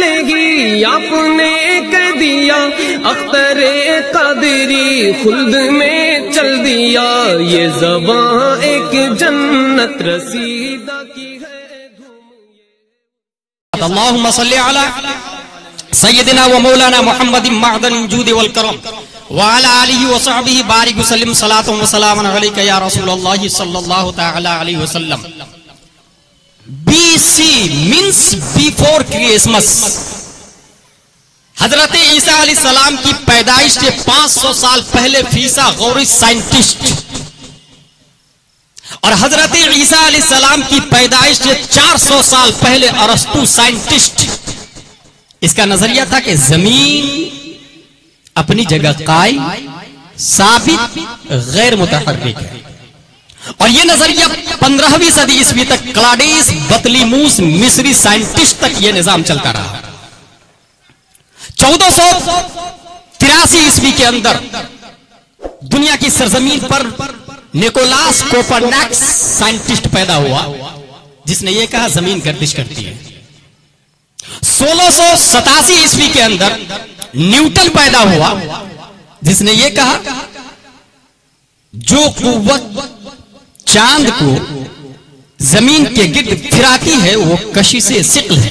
نہیں آپ نے کہہ دیا اختر قادری خلد میں چل دیا یہ زباں ایک جنت رسیدہ کی ہے اللہم صلی علی سیدنا و مولانا محمد معدن الجود والکرم وعلى آلہ وصحبہ بارک وسلم صلاة و سلام علیکہ یا رسول اللہ صلی اللہ تعالی علیہ وسلم. BC means before Christmas. حضرت عیسیٰ علیہ السلام کی پیدائش سے 500 سال پہلے فیثاغورس سائنٹسٹ اور حضرت عیسیٰ علیہ السلام کی پیدائش سے 400 سال پہلے ارسطو سائنٹسٹ اس کا نظریہ تھا کہ زمین اپنی جگہ قائم ثابت غیر متحرک ہے. اور یہ نظریہ 15ویں صدی عیسوی تک کلاڈیس بطلیموس مصری سائنٹسٹ تک یہ نظام چلتا رہا. 1483 عیسوی کے اندر دنیا کی سرزمین پر نیکولاس کوپرنیکس سائنٹسٹ پیدا ہوا جس نے یہ کہا زمین گردش کرتی ہے. 1687 عیسوی کے اندر نیوٹن پیدا ہوا جس نے یہ کہا جو قوت چاند کو زمین کے گرد پھراتی ہے وہ کشش ثقل ہے.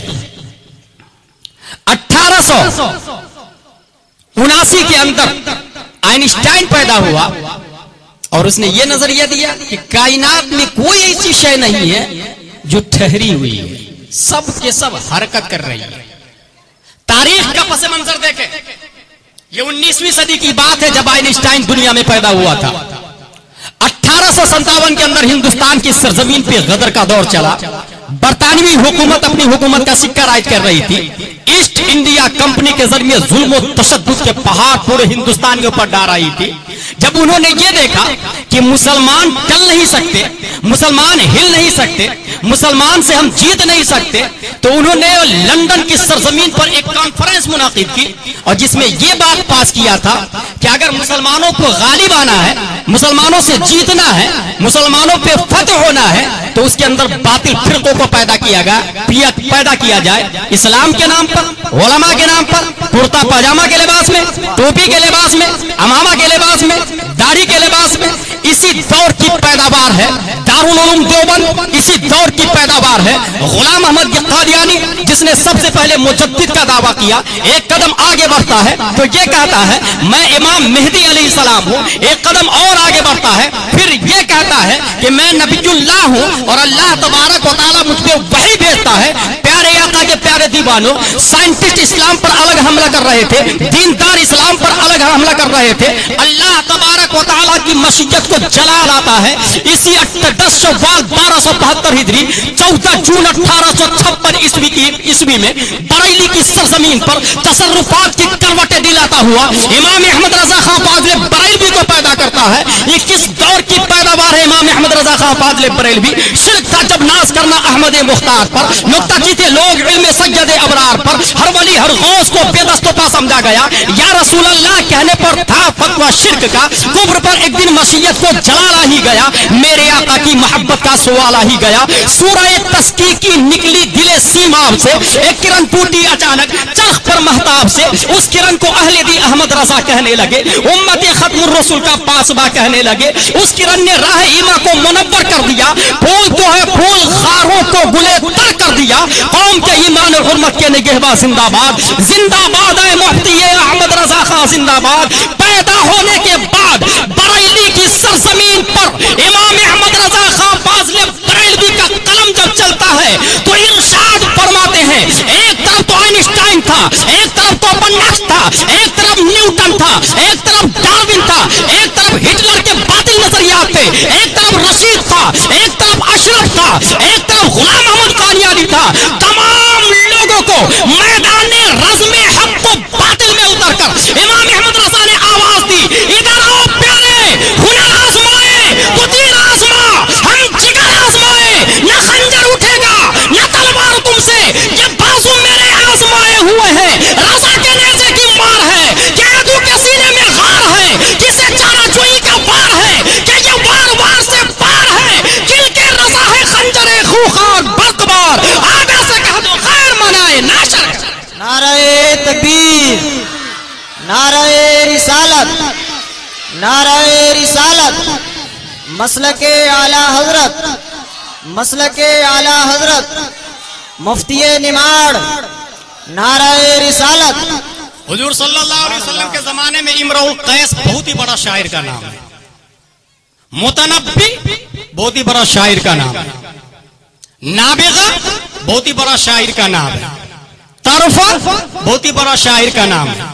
1879 کے اندر آئنسٹائن پیدا ہوا اور اس نے یہ نظریہ دیا کہ کائنات میں کوئی ایسی شے نہیں ہے جو ٹھہری ہوئی ہے سب کے سب حرکت کر رہی ہے. تاریخ کا پس منظر دیکھیں یہ 19ویں صدی کی بات ہے جب آئنسٹائن دنیا میں پیدا ہوا تھا. 1857 کے اندر ہندوستان کی سرزمین پہ غدر کا دور چلا. برطانوی حکومت اپنی حکومت کا سکہ رائج کر رہی تھی. ایسٹ انڈیا کمپنی کے ذریعے ظلم و تشدد کے پہاڑ پورے ہندوستان کے اوپر ڈال رہی تھی. جب انہوں نے یہ دیکھا کہ مسلمان ٹل نہیں سکتے, مسلمان ہل نہیں سکتے, مسلمان سے ہم جیت نہیں سکتے, تو انہوں نے لندن کی سرزمین پر ایک کانفرنس منعقد کی اور جس میں یہ بات پاس کیا تھا کہ اگر مسلمانوں کو غالب آنا ہے, مسلمانوں سے جیتنا ہے, مسلمانوں پہ فتح ہونا ہے تو اس کے اندر باطل فرقوں کو پیدا کیا جائے. اسلام کے نام پر, علماء کے نام پر, کرتا پاجامہ کے لباس میں, ٹوپی کے لباس میں, امامہ کے لباس میں, داڑھی کے لباس میں. اسی دور کی پیداوار ہے دارالعلوم دیوبند, اسی دور کی پیداوار ہے غلام احمد قادیانی جس نے سب سے پہلے مجدد کا دعویٰ کیا. ایک قدم آگے بڑھتا ہے تو یہ کہتا ہے میں امام مہدی علیہ السلام ہوں. ایک قدم اور آگے بڑھتا ہے پھر یہ کہتا ہے کہ میں نبی اللہ ہوں اور اللہ تبارک و تعالیٰ مجھ پہ وحی بھیجتا ہے. پیارے آقا کے پیارے دیوانوں, سائنٹسٹ اسلام پر الگ حملہ کر رہے تھے, دیندار اسلام پر الگ حملہ کر رہے تھے. اللہ تبارک و تعالیٰ کی مشیت کو جلال آتا ہے اسی 10 شوال 1272 ہجری 14 جون 1856 عیسوی میں بریلی کی سرزمین پر تصرفات کی کروٹیں دلاتا ہوا امام احمد رضا خان فاضل بریلوی کو پیدا کرتا ہے. یہ کس دور کی پیداوار ہے امام احمد رضا خان فاضل بریلوی؟ شرک تھا جب ناز کرنا احمد مختار پر, متقی تھے لوگ علم سید ابرار پر, ہر ولی ہر غوث کو بے دست و پا سمجھا گیا. یا رسول اللہ کہنے پر تھا فتویٰ شرک کا, کفر پر ایک دن مشیت کو جلالا ہی گیا, میرے آقا کی محبت کا سوالا ہی گیا. سورہ تسکیہ کی نکلی دل سیماب سے ایک کرن ٹوٹی اچانک چرخ پر مہتاب سے, اس کرن کو اہل دی احمد رضا کہنے لگے, امت ختم الرسول کا پاسبا کہنے لگے. اس کرن نے راہ ایما کو منور کر دیا, پھول تو ہے پھول خاروں کو گلے تر کر دیا. قوم کے ایمان و حرمت کے نگہباں زندہ باد, زندہ باد ہے مفتی احمد رضا خان زندہ باد. پیدا ہونے کے بعد بریلی کی سرزمین پر امام احمد رضا خان فاضل بریلوی کا قلم جب چلتا ہے تو ارشاد فرماتے ہیں ایک طرف تو آئنسٹائن تھا, ایک طرف تو کوپرنیکس تھا, ایک طرف نیوٹن تھا, ایک طرف ڈارون تھا, ایک طرف ہٹلر کے باطل نظریات تھے, ایک طرف رشید تھا, ایک طرف اشرف تھا, ایک طرف غلام احمد قادیانی تھا. تمام لوگوں کو میدان رزم حق کو باطل میں اتر کر امام احمد رضا نے آواز دی, ادھر آؤ پیارے, ہنر آزمائے تو تیر آزما, ہم جگر آزمائے, نہ خنجر اٹھے گا نہ تلوار تم سے, یہ بازو میرے آزمائے ہوئے ہیں, رضا کے نیزے کی مار ہے, کہ عدو کے سینے میں غار ہے, کسے چارہ جوئی کا وار ہے, کہ یہ وار وار سے پار ہے, کل کے رضا ہے خنجر خوخار برقبار, آگے سے نعرہ رسالت، مسلک اعلی حضرت، مسلک اعلی حضرت مفتی نماڑ، نعرہ رسالت۔ حضور صلی اللہ علیہ وسلم کے زمانے میں امرؤ القیس بہت ہی بڑا شاعر کا نام ہے، متنبی بہت ہی بڑا شاعر کا نام ہے، نابغہ بہت ہی بڑا شاعر کا نام ہے، طرفہ بہت ہی بڑا شاعر کا نام ہے،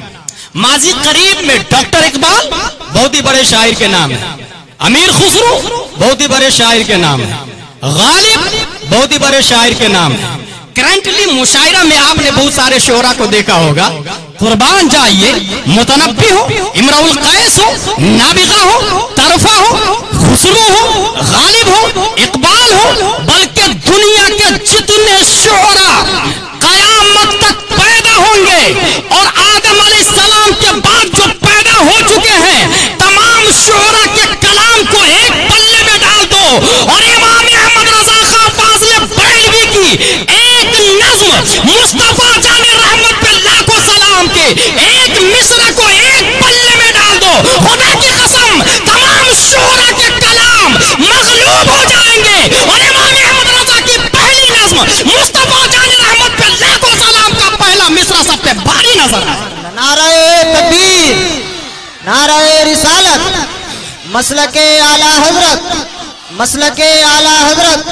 ماضی قریب میں ڈاکٹر اقبال بہت ہی بڑے شاعر کے نام ہے، امیر خسرو بہت ہی بڑے شاعر کے نام ہے، غالب بہت ہی بڑے شاعر کے نام ہے۔ کرنٹلی مشاعرہ میں آپ نے بہت سارے شعراء کو دیکھا ہوگا، قربان جائیے، متنبی ہو، امرؤ القیس ہو، نابغہ ہو، طرفہ ہو، خسرو ہو، غالب ہو، اقبال ہو، بلکہ دنیا کے جتنے شعراء قیامت تک پیدا ہوں گے اور آدم علیہ السلام کے بعد جو پیدا ہو چکے ہیں، تمام شعراء کے کلام کو ایک پلے میں ڈال دو اور امام احمد رضا خان فاضل بریلوی کی ایک نظم مصطفیٰ جان رحمت پہ لاکھوں سلام کے ایک مصرع کو ایک پلے میں ڈال دو، خدا کی قسم تمام شعراء کے کلام مغلوب ہو جائیں گے اور امام احمد رضا کی پہلی نظم مصطفیٰ جان رحمت پہ لاکھوں سلام کا پہلا مصرع سب پہ بھاری نظر ہے۔ نعرہ تکبیر، نعرہ رسالت، مسلک اعلی حضرت، مسلک اعلی حضرت،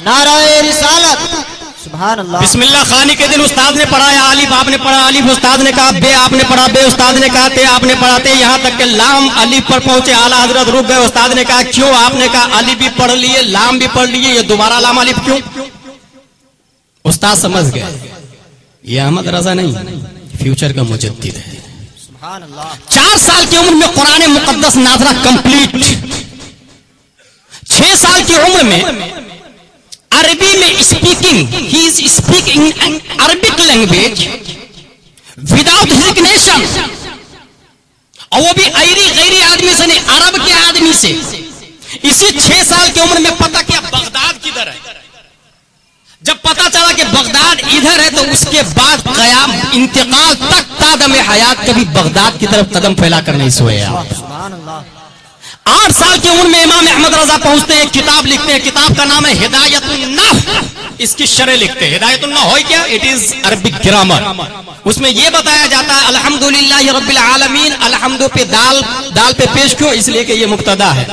نعرہ رسالت۔ سبحان اللہ۔ بسم اللہ خانی کے دن استاد نے پڑھایا الف، آپ نے پڑھا الف، استاد نے کہا بے، آپ نے پڑھا بے، استاد نے کہا تے، آپ نے پڑھاتے یہاں تک کہ لام الف پر پہنچے، اعلیٰ حضرت رک گئے، استاد نے کہا کیوں؟ آپ نے کہا الف بھی پڑھ لیے، لام بھی پڑھ لیے، یہ دوبارہ لام الف کیوں؟ استاد سمجھ گئے یہ احمد رضا نہیں، فیوچر کا مجدد ہے۔ سبحان اللہ۔ 4 سال کی عمر میں قرآن مقدس نازلہ کمپلیٹ، 6 سال کی عمر میں عربی میں speaking, he is speaking Arabic language without recognition, اور وہ بھی غیری آدمی سے نہیں، عرب کے آدمی سے۔ اسی 6 سال کی عمر میں پتہ کیا بغداد کدھر ہے؟ جب پتہ چلا کہ بغداد ادھر ہے تو اس کے بعد قیام انتقال تک تا دم حیات کبھی بغداد کی طرف قدم پھیلا کر نہیں سوئے آپ۔ سبحان اللہ۔ 8 سال کی عمر میں امام احمد رضا پہنچتے ہیں، ایک کتاب لکھتے ہیں، کتاب کا نام ہے ہدایت النحو، اس کی شرح لکھتے ہیں۔ ہدایت النحو ہے کیا؟ It is Arabic grammar. اس میں یہ بتایا جاتا ہے الحمدللہ رب العالمین، الحمد پہ دال پہ پیش کیوں؟ اس لیے کہ یہ مبتدا ہے،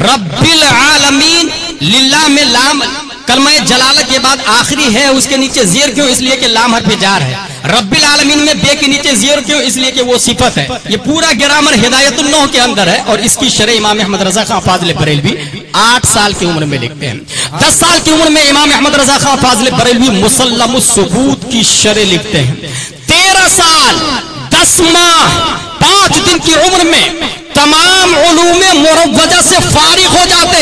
رب العالمین، للہ میں لام کلمہ جلالت کے بعد آخری ہے، اس کے نیچے زیر کیوں؟ اس لیے کہ لام حرف جار ہے۔ رب العالمین میں بے کے نیچے زیر کیوں؟ اس لیے کہ وہ صفت ہے۔ یہ پورا گرامر ہدایت النحو کے اندر ہے، اور اس کی شرح امام احمد رضا خان فاضل بریلوی 8 سال کی عمر میں لکھتے ہیں۔ 10 سال کی عمر میں امام احمد رضا خان فاضل بریلوی مسلم الثبوت کی شرح لکھتے ہیں۔ 13 سال 10 ماہ 5 دن کی عمر میں تمام علوم مروجہ سے فارغ ہو جاتے۔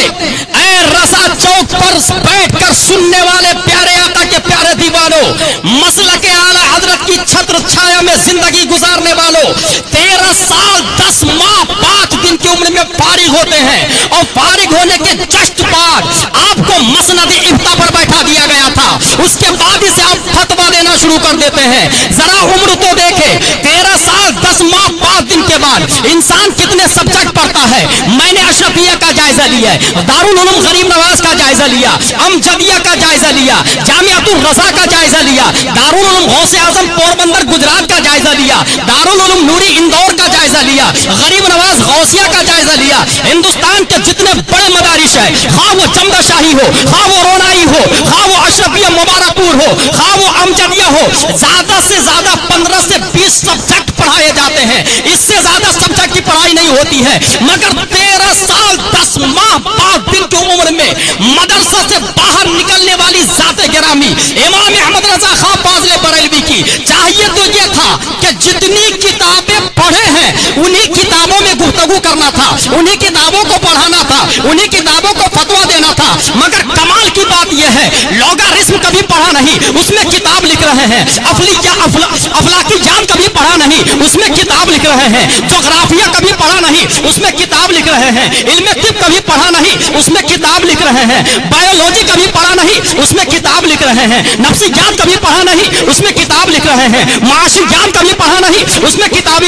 اے رضا چوک پر بیٹھ کر سننے والے پیارے آقا کے پیارے دیوانوں، مسلک اعلیٰ حضرت کی چھتر چھایا میں زندگی گزارنے والوں، 13 سال 10 ماہ 5 دن کی عمر میں فارغ ہوتے ہیں، اور فارغ ہونے کے جسٹ بعد آپ کو مسند افتاء پر بیٹھا دیا گیا تھا، اس کے بعد سے آپ فتویٰ دینا شروع کر دیتے ہیں۔ ذرا عمر تو دیکھیں، 13 سال 10 ماہ 5 دن کے بعد انسان کتنے سبجیکٹ پڑھتا ہے؟ میں نے اشرفیہ کا جائزہ لیا ہے، دارالعلوم غریب نواز کا جائزہ لیا، امجدیہ کا جائزہ لیا، جامعۃ الرضا کا جائزہ لیا، دارالعلوم غوث اعظم پوربندر گجرات کا جائزہ لیا، دارالعلوم نوری اندور کا جائزہ لیا، غریب نواز غوثیہ کا جائزہ لیا۔ ہندوستان کے جتنے بڑے مدارس ہیں، خواہ وہ چمدہ شاہی ہو، خواہ وہ رونائی ہو، خواہ وہ اشرفیہ مبارک پور ہو، خواہ وہ امجدیہ ہو، زیادہ سے زیادہ 15 سے 20 سبجیکٹ پڑھائے جاتے ہیں، اس سے زیادہ سبجیکٹ کی پڑھائی نہیں ہوتی ہے۔ مگر 13 سال 10 ماہ 5 دن کی عمر میں مدرسہ سے باہر نکلنے والی ذات گرامی امام احمد رضا خان فاضل بریلوی کی چاہیے تو یہ تھا کہ جتنی کتابیں پڑھے ہیں انہی کتابوں میں گفتگو کرنا تھا، انہی کتابوں کو پڑھانا تھا، انہی کتابوں کو فتویٰ دینا تھا۔ مگر کمال کی بات یہ हैं, लॉगरिथम कभी पढ़ा नहीं, उसमें किताब लिख रहे हैं, अफलाकियात कभी पढ़ा नहीं, उसमें किताब लिख रहे हैं, ज्योग्राफिया कभी पढ़ा नहीं, उसमें किताब लिख रहे हैं, इल्मे तिब कभी पढ़ा नहीं, उसमें किताब लिख रहे हैं, बायोलॉजी कभी पढ़ा नहीं, उसमें किताब लिख रहे हैं, नफ्सियात कभी पढ़ा नहीं, उसमें किताब लिख रहे हैं, माशियात कभी पढ़ा नहीं, उसमें किताब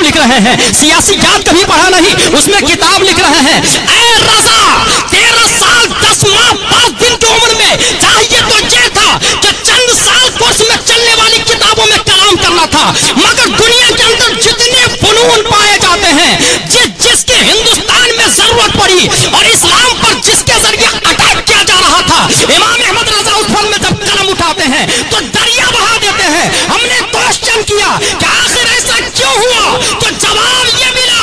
लिख रहे हैं, सियासियात कभी पढ़ा नहीं, उसमें किताब लिख रहे हैं। ऐ रजा 13 साल 10 माह 5 दिन की उम्र में चाहिए तो ये था कि चंद साल कोर्स में चलने वाली किताबों में कलाम करना था, मगर दुनिया के अंदर जितने फनून पाए जाते हैं, जिसके हिंदुस्तान में जरूरत पड़ी और इस्लाम पर जिसके जरिए अटैक किया जा रहा था, इमाम अहमद रजा उस फन में जब कलम उठाते हैं तो दरिया बहा देते हैं। हमने क्वेश्चन किया कि आखिर ऐसा क्यों हुआ, तो जवाब ये मिला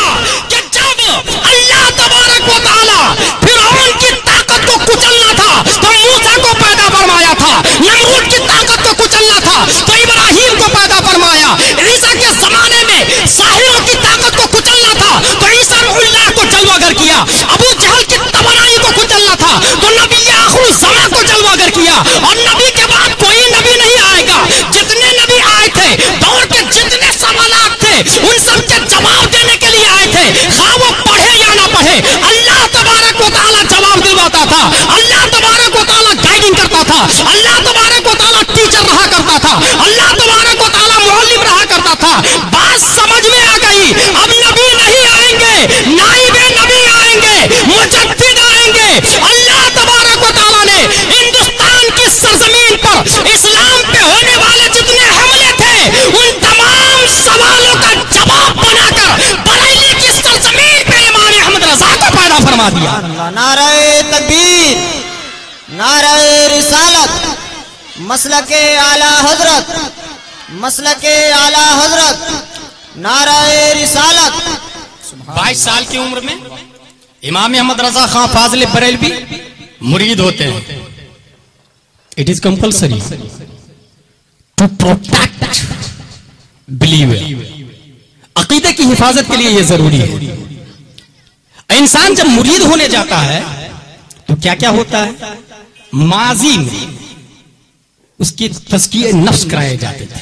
कि जब अल्लाह तबारक व तआला फिरौन की ताकत को कुचलना था तो मूसा को पैदा फरमाया था, नमरूद की ताकत को कुचलना था तो इब्राहिम को पैदा फरमाया, ईसा के जमाने में साहिरों की ताकत को कुचलना था तो ईसा उल्लाह को जलवागर किया, अबू जहल की तवानाई को कुचलना था तो नबी आखिर ज़मा को जलवागर किया, और नबी के बाद कोई नबी नहीं आएगा। जितने नबी आए थे, दौर के जितने सवालात थे, उन सब के जवाब देने के लिए आए थे, खा वो पढ़े या ना पढ़े, अल्लाह तबारक व तआला जवाब दिलवाता था, अल्लाह तबारक व तआला गाइडिंग करता था, अल्लाह तबारक व तआला टीचर रहा करता था, अल्लाह तबारक व तआला मुअल्लिम रहा करता था। बात समझ में आ गई, अब नबी नहीं आएंगे, नाइबे नबी आएंगे, मुजद्दिद आएंगे। अल्लाह तबारक व तआला ने हिंदुस्तान की सरजमीन पर इस्लाम पे होने वाले जितने हमले थे, उन तमाम सवालों का जवाब बनाकर बरेली की सरजमीन पे इमाम अहमद रजा को पैदा फरमा दिया। नारे तकबीर, नारे रिसालत, मसलके आला हजरत, मसलके आला हजरत, नारे रिसालत। 22 साल की उम्र में इमाम अहमद रजा खां फाजिल बरेलवी मुरीद होते हैं। It is compulsory to protect believer, अकीदे की हिफाजत के लिए यह जरूरी है। इंसान जब मुरीद होने जाता है तो क्या क्या होता है, माजी में उसकी तज़किये नफ्स कराए जाते थे,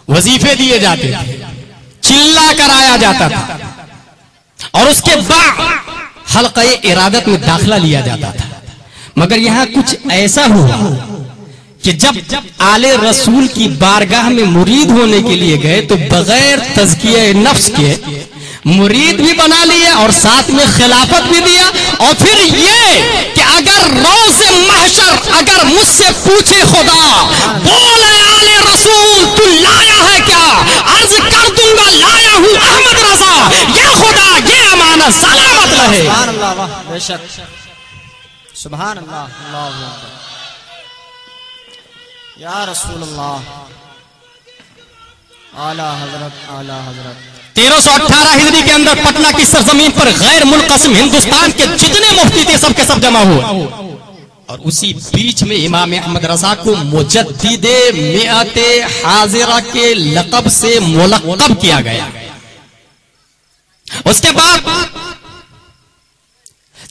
वजीफे दिए जाते थे, चिल्ला कराया जाता था, और उसके बाद हल्क़े इरादत में दाखिला लिया जाता था। मगर यहां कुछ ऐसा हुआ कि जब आले रसूल की बारगाह में मुरीद होने के लिए गए तो बगैर तज़किये नफ्स के मुरीद भी बना लिया और साथ में खिलाफत भी दिया। और फिर ये कि अगर रोज़े महशर अगर मुझसे पूछे खुदा, बोल आले रसूल तू लाया है क्या, अर्ज कर दूंगा लाया हूं अहमद रजा, ये खुदा ये अमानत सलामत रहे। सुभान अल्लाह, वाह बेशक, सुभान अल्लाह, अल्लाहु अकबर, या रसूल अल्लाह, आला हजरत, आला हजरत। 1318 हिजरी के अंदर पटना की सरजमीन पर गैर मुनक़सिम हिंदुस्तान के जितने मुफ्ती थे सबके सब जमा हुए, और उसी बीच में इमाम अहमद रजा को मुजद्दिदे मिअते हाजिरा के लक़ब से मुलक़्क़ब किया गया। उसके बाद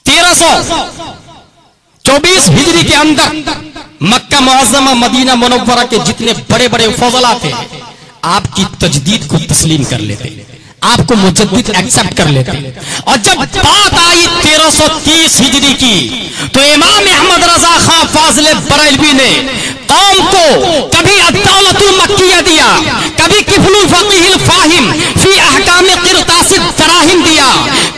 1324 हिजरी के अंदर मक्का मुअज़्ज़मा मदीना मुनव्वरा के जितने बड़े बड़े फज़ला थे आपकी तजदीद को तस्लीम कर लेते, आपको मुजद्दिद एक्सेप्ट कर लेते। और जब बात आई 1330 हिजरी की तो इमाम अहमद रजा खां फाजिल बरेलवी ने कौम को कभी अद्दौलतुल मक्किया दिया, कभी किफलुल फ़क़ीहुल फ़ाहिम फी अहकाम क़िरतासिद दराहिम दिया,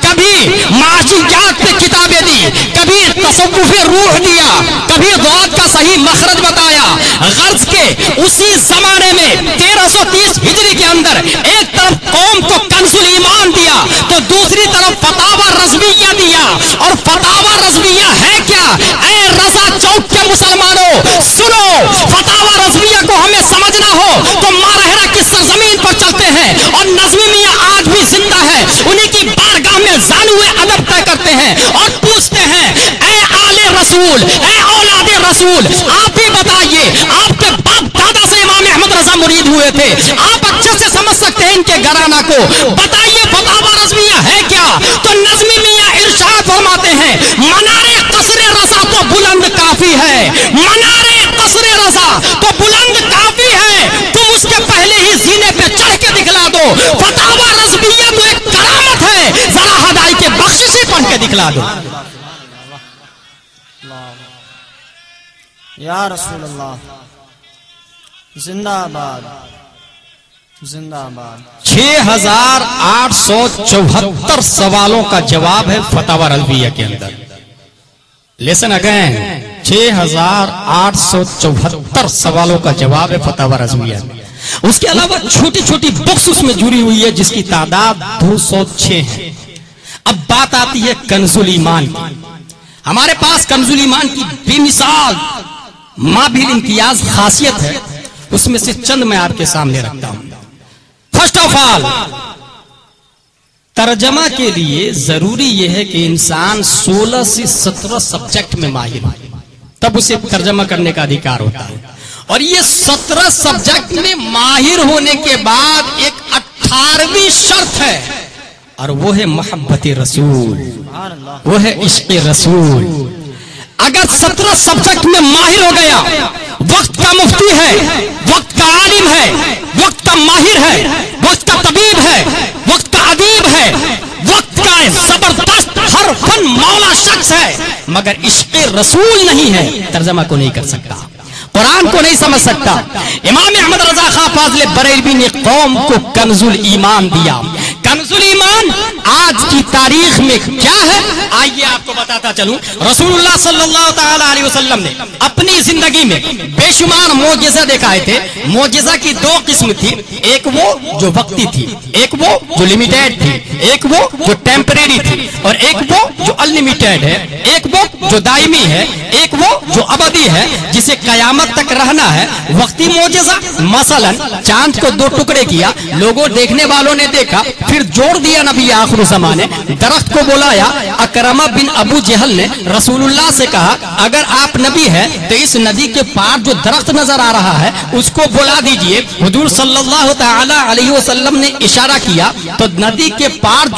कभी माशियात पे किताबें दी, कभी तसव्वुफ़े रूह दिया, कभी ज़ात का सही मखरज बताया। गर्ज के उसी जमाने में 1330 हिजरी के अंदर एक तरफ कौम को कंजुल ईमान दिया तो दूसरी तरफ फतावा रज़विया दिया। और फतावा रज़विया है क्या? ऐ रजा चौक के मुसलमानों सुनो, फतावा रज़विया को हमें समझना हो तो मारहरा की सरजमीन पर चलते हैं और नज़्मी मियां आज भी जिंदा है, उन्हीं की बारगाह में ज़ानुए अदब तय करते हैं और पूछते हैं ऐ आले रसूल, ऐ औलादे रसूल, आप ही बताइए आपके बाप दादा से इमाम अहमद रजा मुरीद हुए थे, आप अच्छे से समझ सकते हैं इनके घराना को, बताइए फतावा रज़विया है क्या? तो नज़्मी मियां इरशाद फरमाते हैं मनारे कसरे रज़ा तो बुलंद काफी है, दिखला दो। या रसूल अल्लाह, जिंदाबाद जिंदाबाद। 6874 सवालों का जवाब है फतावा रज़विया के अंदर। लेसन अगेन, 6874 सवालों का जवाब है फतावा रज़विया में। उसके अलावा छोटी छोटी बुक्स उसमें जुड़ी हुई है जिसकी तादाद 206 है। अब बात आती है कंजुल ईमान की। हमारे पास कंजुल ईमान की बेमिसाल माबिल इम्तियाज खासियत है, उसमें से चंद मैं आपके सामने रखता हूं। फर्स्ट ऑफ ऑल, तर्जमा के लिए जरूरी यह है कि इंसान 16 से 17 सब्जेक्ट में माहिर हो, तब उसे तर्जमा करने का अधिकार होता है। और ये 17 सब्जेक्ट में माहिर होने के बाद एक 18वीं शर्त है, और वो है मोहब्बत रसूल, वो है इश्क़ रसूल। अगर 17 सब्जेक्ट में माहिर हो गया, वक्त का मुफ्ती है, वक्त का आलिम है, वक्त का माहिर है, वक्त का तबीब है, वक्त का अदीब है, वक्त का जबरदस्त हर फन मौला शख्स है, मगर इश्क़ रसूल नहीं है, तर्जमा को नहीं कर सकता, कुरान को नहीं समझ सकता। इमाम अहमद रजा खां फाज़िल बरेलवी ने कौम को कंजुल ईमान दिया। कंजुल ईमान आज की तारीख में क्या है, आइए आपको बताता चलूं। रसूलुल्लाह सल्लल्लाहु तआला अलैहि वसल्लम ने अपनी जिंदगी में बेशुमार मोजिज़ा दिखाए थे। मोजिज़ा की दो किस्म थी, एक वो जो वक्ती थी, एक वो जो लिमिटेड थी, एक वो जो टेम्परेरी थी, और एक वो जो अनलिमिटेड है, एक वो जो दायमी है, एक वो जो अबदी है, जिसे कयामत तक रहना है। वक्ती मोजिज़ा मसलन चांद को दो टुकड़े किया, लोगों देखने वालों ने देखा, फिर जोड़ दिया नबी आखिर ज़माने। दरख्त को बुलाया, अकरमा बिन अबू जहल ने रसूलुल्लाह से कहा, अगर आप नबी है तो इस नदी के पार जो दरख्त नजर आ रहा है उसको बुला दीजिए। हुजूर सल्लल्लाहु तआला अलैहि वसल्लम ने इशारा किया तो नदी के पार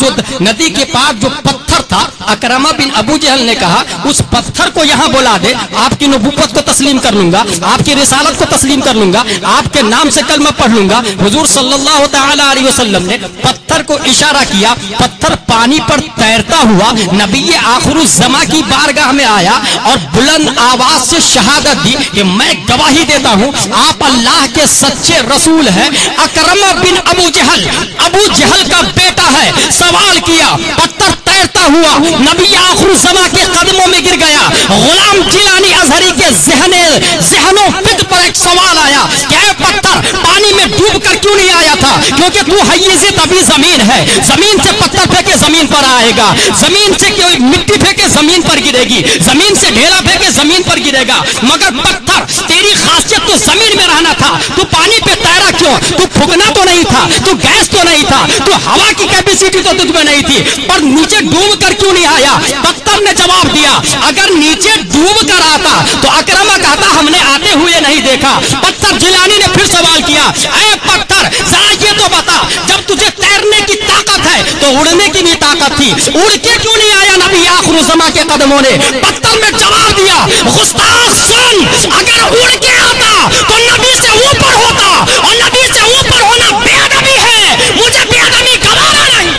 जो पत्थर था, अकरमा बिन अबू जहल ने कहा, उस पत्थर को यहाँ बुला दे, आपकी नबुव्वत को तस्लीम कर लूंगा, आपकी रिसालत को तस्लीम कर लूंगा, आपके नाम से कलमा पढ़ लूंगा। हुजूर सल्लल्लाहु तआला अलैहि वसल्लम ने पत्थर को इशारा किया, पत्थर पानी पर तैरता हुआ नबी आखिरुज़्ज़मा की बारगाह में आया और बुलंद आवाज से शहादत दी कि मैं गवाही देता हूं आप अल्लाह के सच्चे रसूल हैं। अकरमा बिन अबू जहल का बेटा है। सवाल किया, पत्थर तैरता हुआ नबी आखिरुज़्ज़मा के कदमों में गिर गया। गुलाम जिलानी अज़हरी के ज़हनों फिक्र पर एक सवाल आया, क्या पत्थर पानी में डूब कर क्यों नहीं आया था? क्योंकि तू हय्यज़ तभी जमीन है, जमीन से पत्थर फेंके जमीन पर आएगा, जमीन से कोई मिट्टी फेंके जमीन पर गिरेगी, जमीन से ढेला फेंके जमीन पर गिरेगा, मगर पत्थर तेरी खासियत तो जमीन में रहना था, तू पानी पे तैरा क्यों? तू फूकना तो नहीं था, तू गैस तो नहीं था, तू हवा की कैपेसिटी तो तुझ में नहीं थी, पर नीचे डूब कर क्यों नहीं आया? पत्थर ने जवाब दिया, अगर नीचे डूब कर आता तो अकरमा कहता हमने आते हुए नहीं देखा। पत्थर जिलानी ने फिर सवाल किया, ऐ पत्थर जरा ये तो बता, जब तुझे तैरने की ताकत है तो उड़ने की भी ताकत थी, उड़ के क्यों नहीं आया नबी आखिरुज़्ज़मा के कदमों ने? पत्थर ने जवाब दिया, गुस्ताख सुन, अगर उड़ के आता तो नबी से ऊपर होता, और नबी से ऊपर होना बेअदबी है, मुझे बेअदबी गवारा नहीं।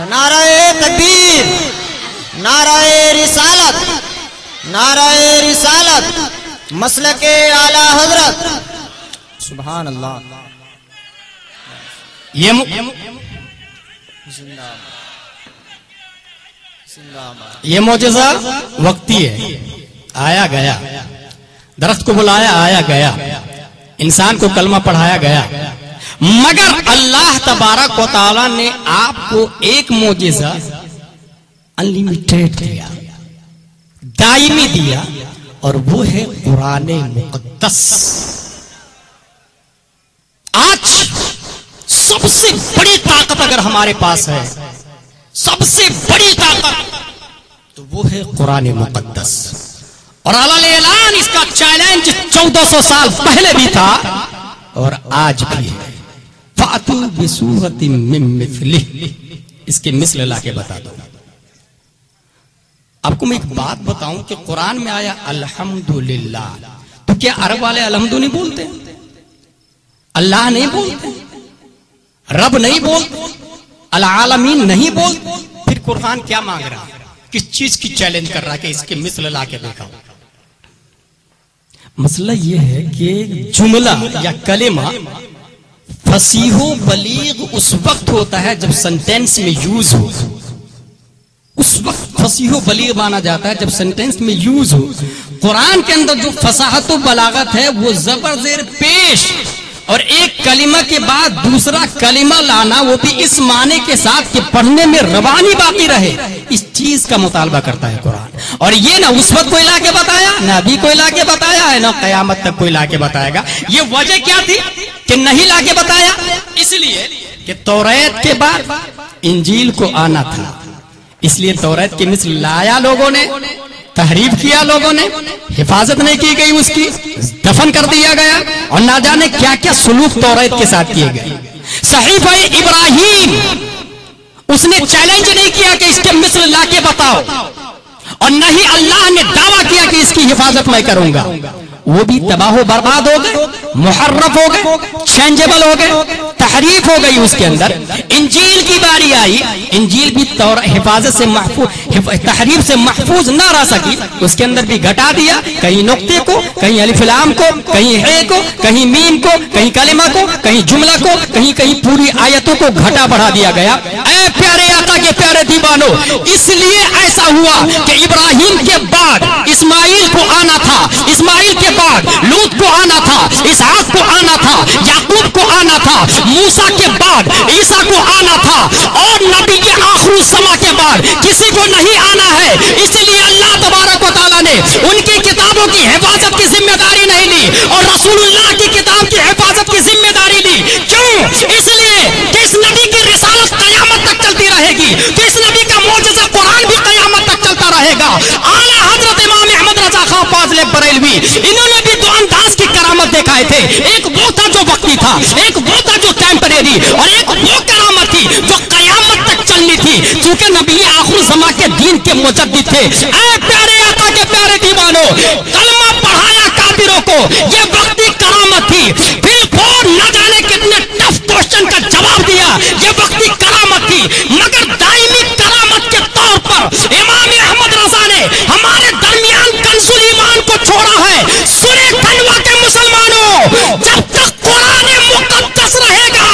नाराए तकबीर, नाराए रिसालत, नाराए रिसालत, मसलके आला हजरत, सुभान अल्लाह। ये मोजिज़ा वक्ती है, आया गया, दरख्त को बुलाया आया गया, इंसान को कलमा पढ़ाया गया, मगर अल्लाह तबारक व तआला ने आपको एक मोजिज़ा अनलिमिटेड दिया, दायमी दिया, और वो है कुरान मुक़द्दस। आज सबसे बड़ी ताकत अगर हमारे पास है, सबसे बड़ी ताकत तो वो है कुरान मुक़द्दस। और अल-ऐलान इसका चैलेंज 1400 साल पहले भी था और आज भी है। फातू बिसूरतिन मिन मिस्लिह, इसके मिस्ल ला के बता दो। आपको मैं एक बात बताऊं कि कुरान में आया अल्हम्दुलिल्लाह, तो क्या अरब वाले अलहम्दु नहीं बोलते? अल्लाह नहीं बोलते? रब नहीं बोलते? अल आलमीन नहीं बोलते? फिर कुरान क्या मांग रहा है? किस चीज की चैलेंज कर रहा है कि इसके मिसल ला के देखा। मसला यह है कि जुमला या कलेमा फसीहो बलीग उस वक्त होता है जब सेंटेंस में यूज हो, उस वक्त फसीहो बलीग माना जाता है जब सेंटेंस में यूज हो। कुरान के अंदर जो फसाहत व बलागत है वो जबर जेर पेश और एक कलिमा के बाद दूसरा कलिमा लाना, वो भी इस माने के साथ कि पढ़ने में रवानी बाकी रहे, इस चीज का मुतालबा करता है कुरान। और ये ना उस वक्त कोई ला के बताया, ना अभी कोई ला के बताया है, ना कयामत तक कोई ला के बताएगा। ये वजह क्या थी कि नहीं ला के बताया? इसलिए कि तौरात के बाद इंजील को आना था, इसलिए तौरात के मिसल लाया लोगों ने, तहरीफ किया लोगों ने, हिफाजत नहीं की गई उसकी, दफन कर दिया गया और ना जाने क्या क्या सुलूक तौरात के साथ किए गए। सहीफा इब्राहिम उसने चैलेंज नहीं किया कि इसके मिसल ला के बताओ, और न ही अल्लाह ने दावा किया कि इसकी हिफाजत मैं करूंगा। वो भी तबाह बर्बाद हो गए, मुहर्रफ हो गए, चेंजेबल हो गए, तहरीफ हो गई उसके अंदर। इंजील की बारी आई, इंजील भी हिफाजत से महफूज, तहरीफ से महफूज ना रह सकी, उसके अंदर भी घटा दिया, कहीं नुक्ते को, कहीं अलिफ लाम को, कहीं हे को, कहीं मीम को, कहीं कलिमा को, कहीं जुमला को, कहीं कहीं पूरी आयतों को घटा बढ़ा दिया गया। ऐ प्यारे आका के प्यारे दीवानो, इसलिए ऐसा हुआ कि इब्राहिम के बाद इस्माइल को आना था, इस्माइल के बाद लूत को आना था, इसहाक को आना था, याकूब को आना था, मूसा के बाद ईसा को आना था, और नबी के आखिरी समा के बाद किसी को नहीं आना है। इसलिए अल्लाह तबारक व तआला ने उनकी किताबों की हिफाजत की जिम्मेदारी नहीं ली और रसूलुल्लाह की किताब की हिफाजत की जिम्मेदारी ली। क्यों? इसलिए कि इस नबी की रिसालत कयामत तक चलती रहेगी, कि इस नबी का मौजज़ा कुरान भी कयामत तक चलता रहेगा। आला हजरत इमाम अहमद रजा खां फाज़िल बरेलवी, इन्होंने भी दो अंदाज की करामत दिखाए थे। एक वो था जो वक्ती था, एक वो था जो टेम्परेरी, और एक वो करामत थी जो कयामत तक चलनी थी, क्योंकि नबी आखिर ज़मा के दीन के मुजद्दिद थे। ऐ प्यारे आका के प्यारे दीवानों, कलमा पढ़ाया काफिरों को, ये वक्ती करामत थी। फिर न जाने कितने टफ क्वेश्चन का जवाब दिया, ये वक्ती करामत थी। मगर दायमी करामत के तौर पर इमाम अहमद रजा ने हमारे दरमियान कंजुल ईमान को छोड़ा है। सुने खंडवा के मुसलमानों, जब तक कुरान मुकद्दस रहेगा,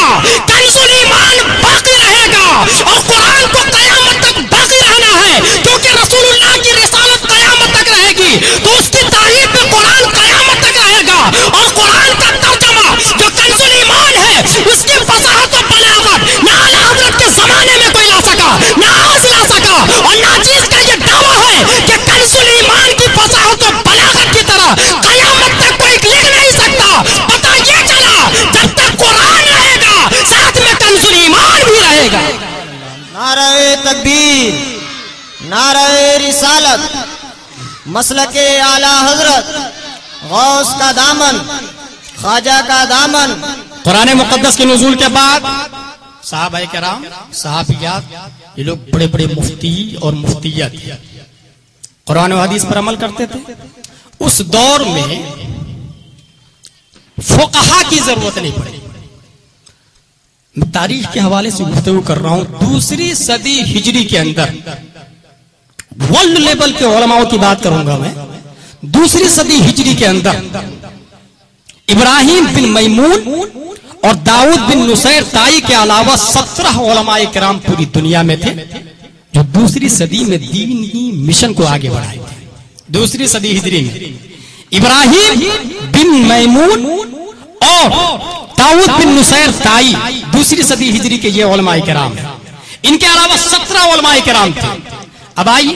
कंजुल ईमान बाकी रहेगा, और कुरान को कयामत तक बाकी रहना है, क्योंकि रसूलुल्लाह की रिसालत कयामत तक रहेगी, तो उसकी तारीफ में कुरान कयामत तक रहेगा। और कुरान का तर्जमा जो कंजुल ईमान है, उसकी फसाहत और बलागत ना आला हज़रत के जमाने में कोई ला सका, ना आज ला सका, और नाचीज का ये दावा है कि कंजुल ईमान की फसाहत और बलागत की तरह कयामत तक कोई लिख नहीं सकता। पता ये चला, जब तक कुरान रहेगा, साथ में कंजुल ईमान भी रहेगा। नारे तकबीर, नारे रिसालत, मसलके आला हजरत, गौस का दामन, ख्वाजा का दामन। कुरान मुकद्दस के नुज़ूल के बाद साहबाए किराम, सहाबियात, ये लोग बड़े बड़े मुफ्ती और मुफ्तियत कुरान और हदीस पर अमल करते थे। उस दौर में फुक़हा की जरूरत नहीं पड़ी। मैं तारीख के हवाले से गुफ्तगू कर रहा हूं। दूसरी सदी हिजरी के अंदर वर्ल्ड लेवल के उलमाओं की बात करूंगा मैं। दूसरी सदी हिजरी के अंदर इब्राहिम बिन मैमून और दाऊद बिन नुसैर ताई के अलावा 17 उलमाए किराम पूरी दुनिया में थे, जो दूसरी सदी में दीनी मिशन को आगे बढ़ाए थे। दूसरी सदी हिजरी में इब्राहिम बिन मैमून और दाऊद बिन नुसैर ताई दूसरी सदी हिजरी के ये उलमाए किराम हैं। इनके अलावा 17 उलमाए किराम थे। अब आई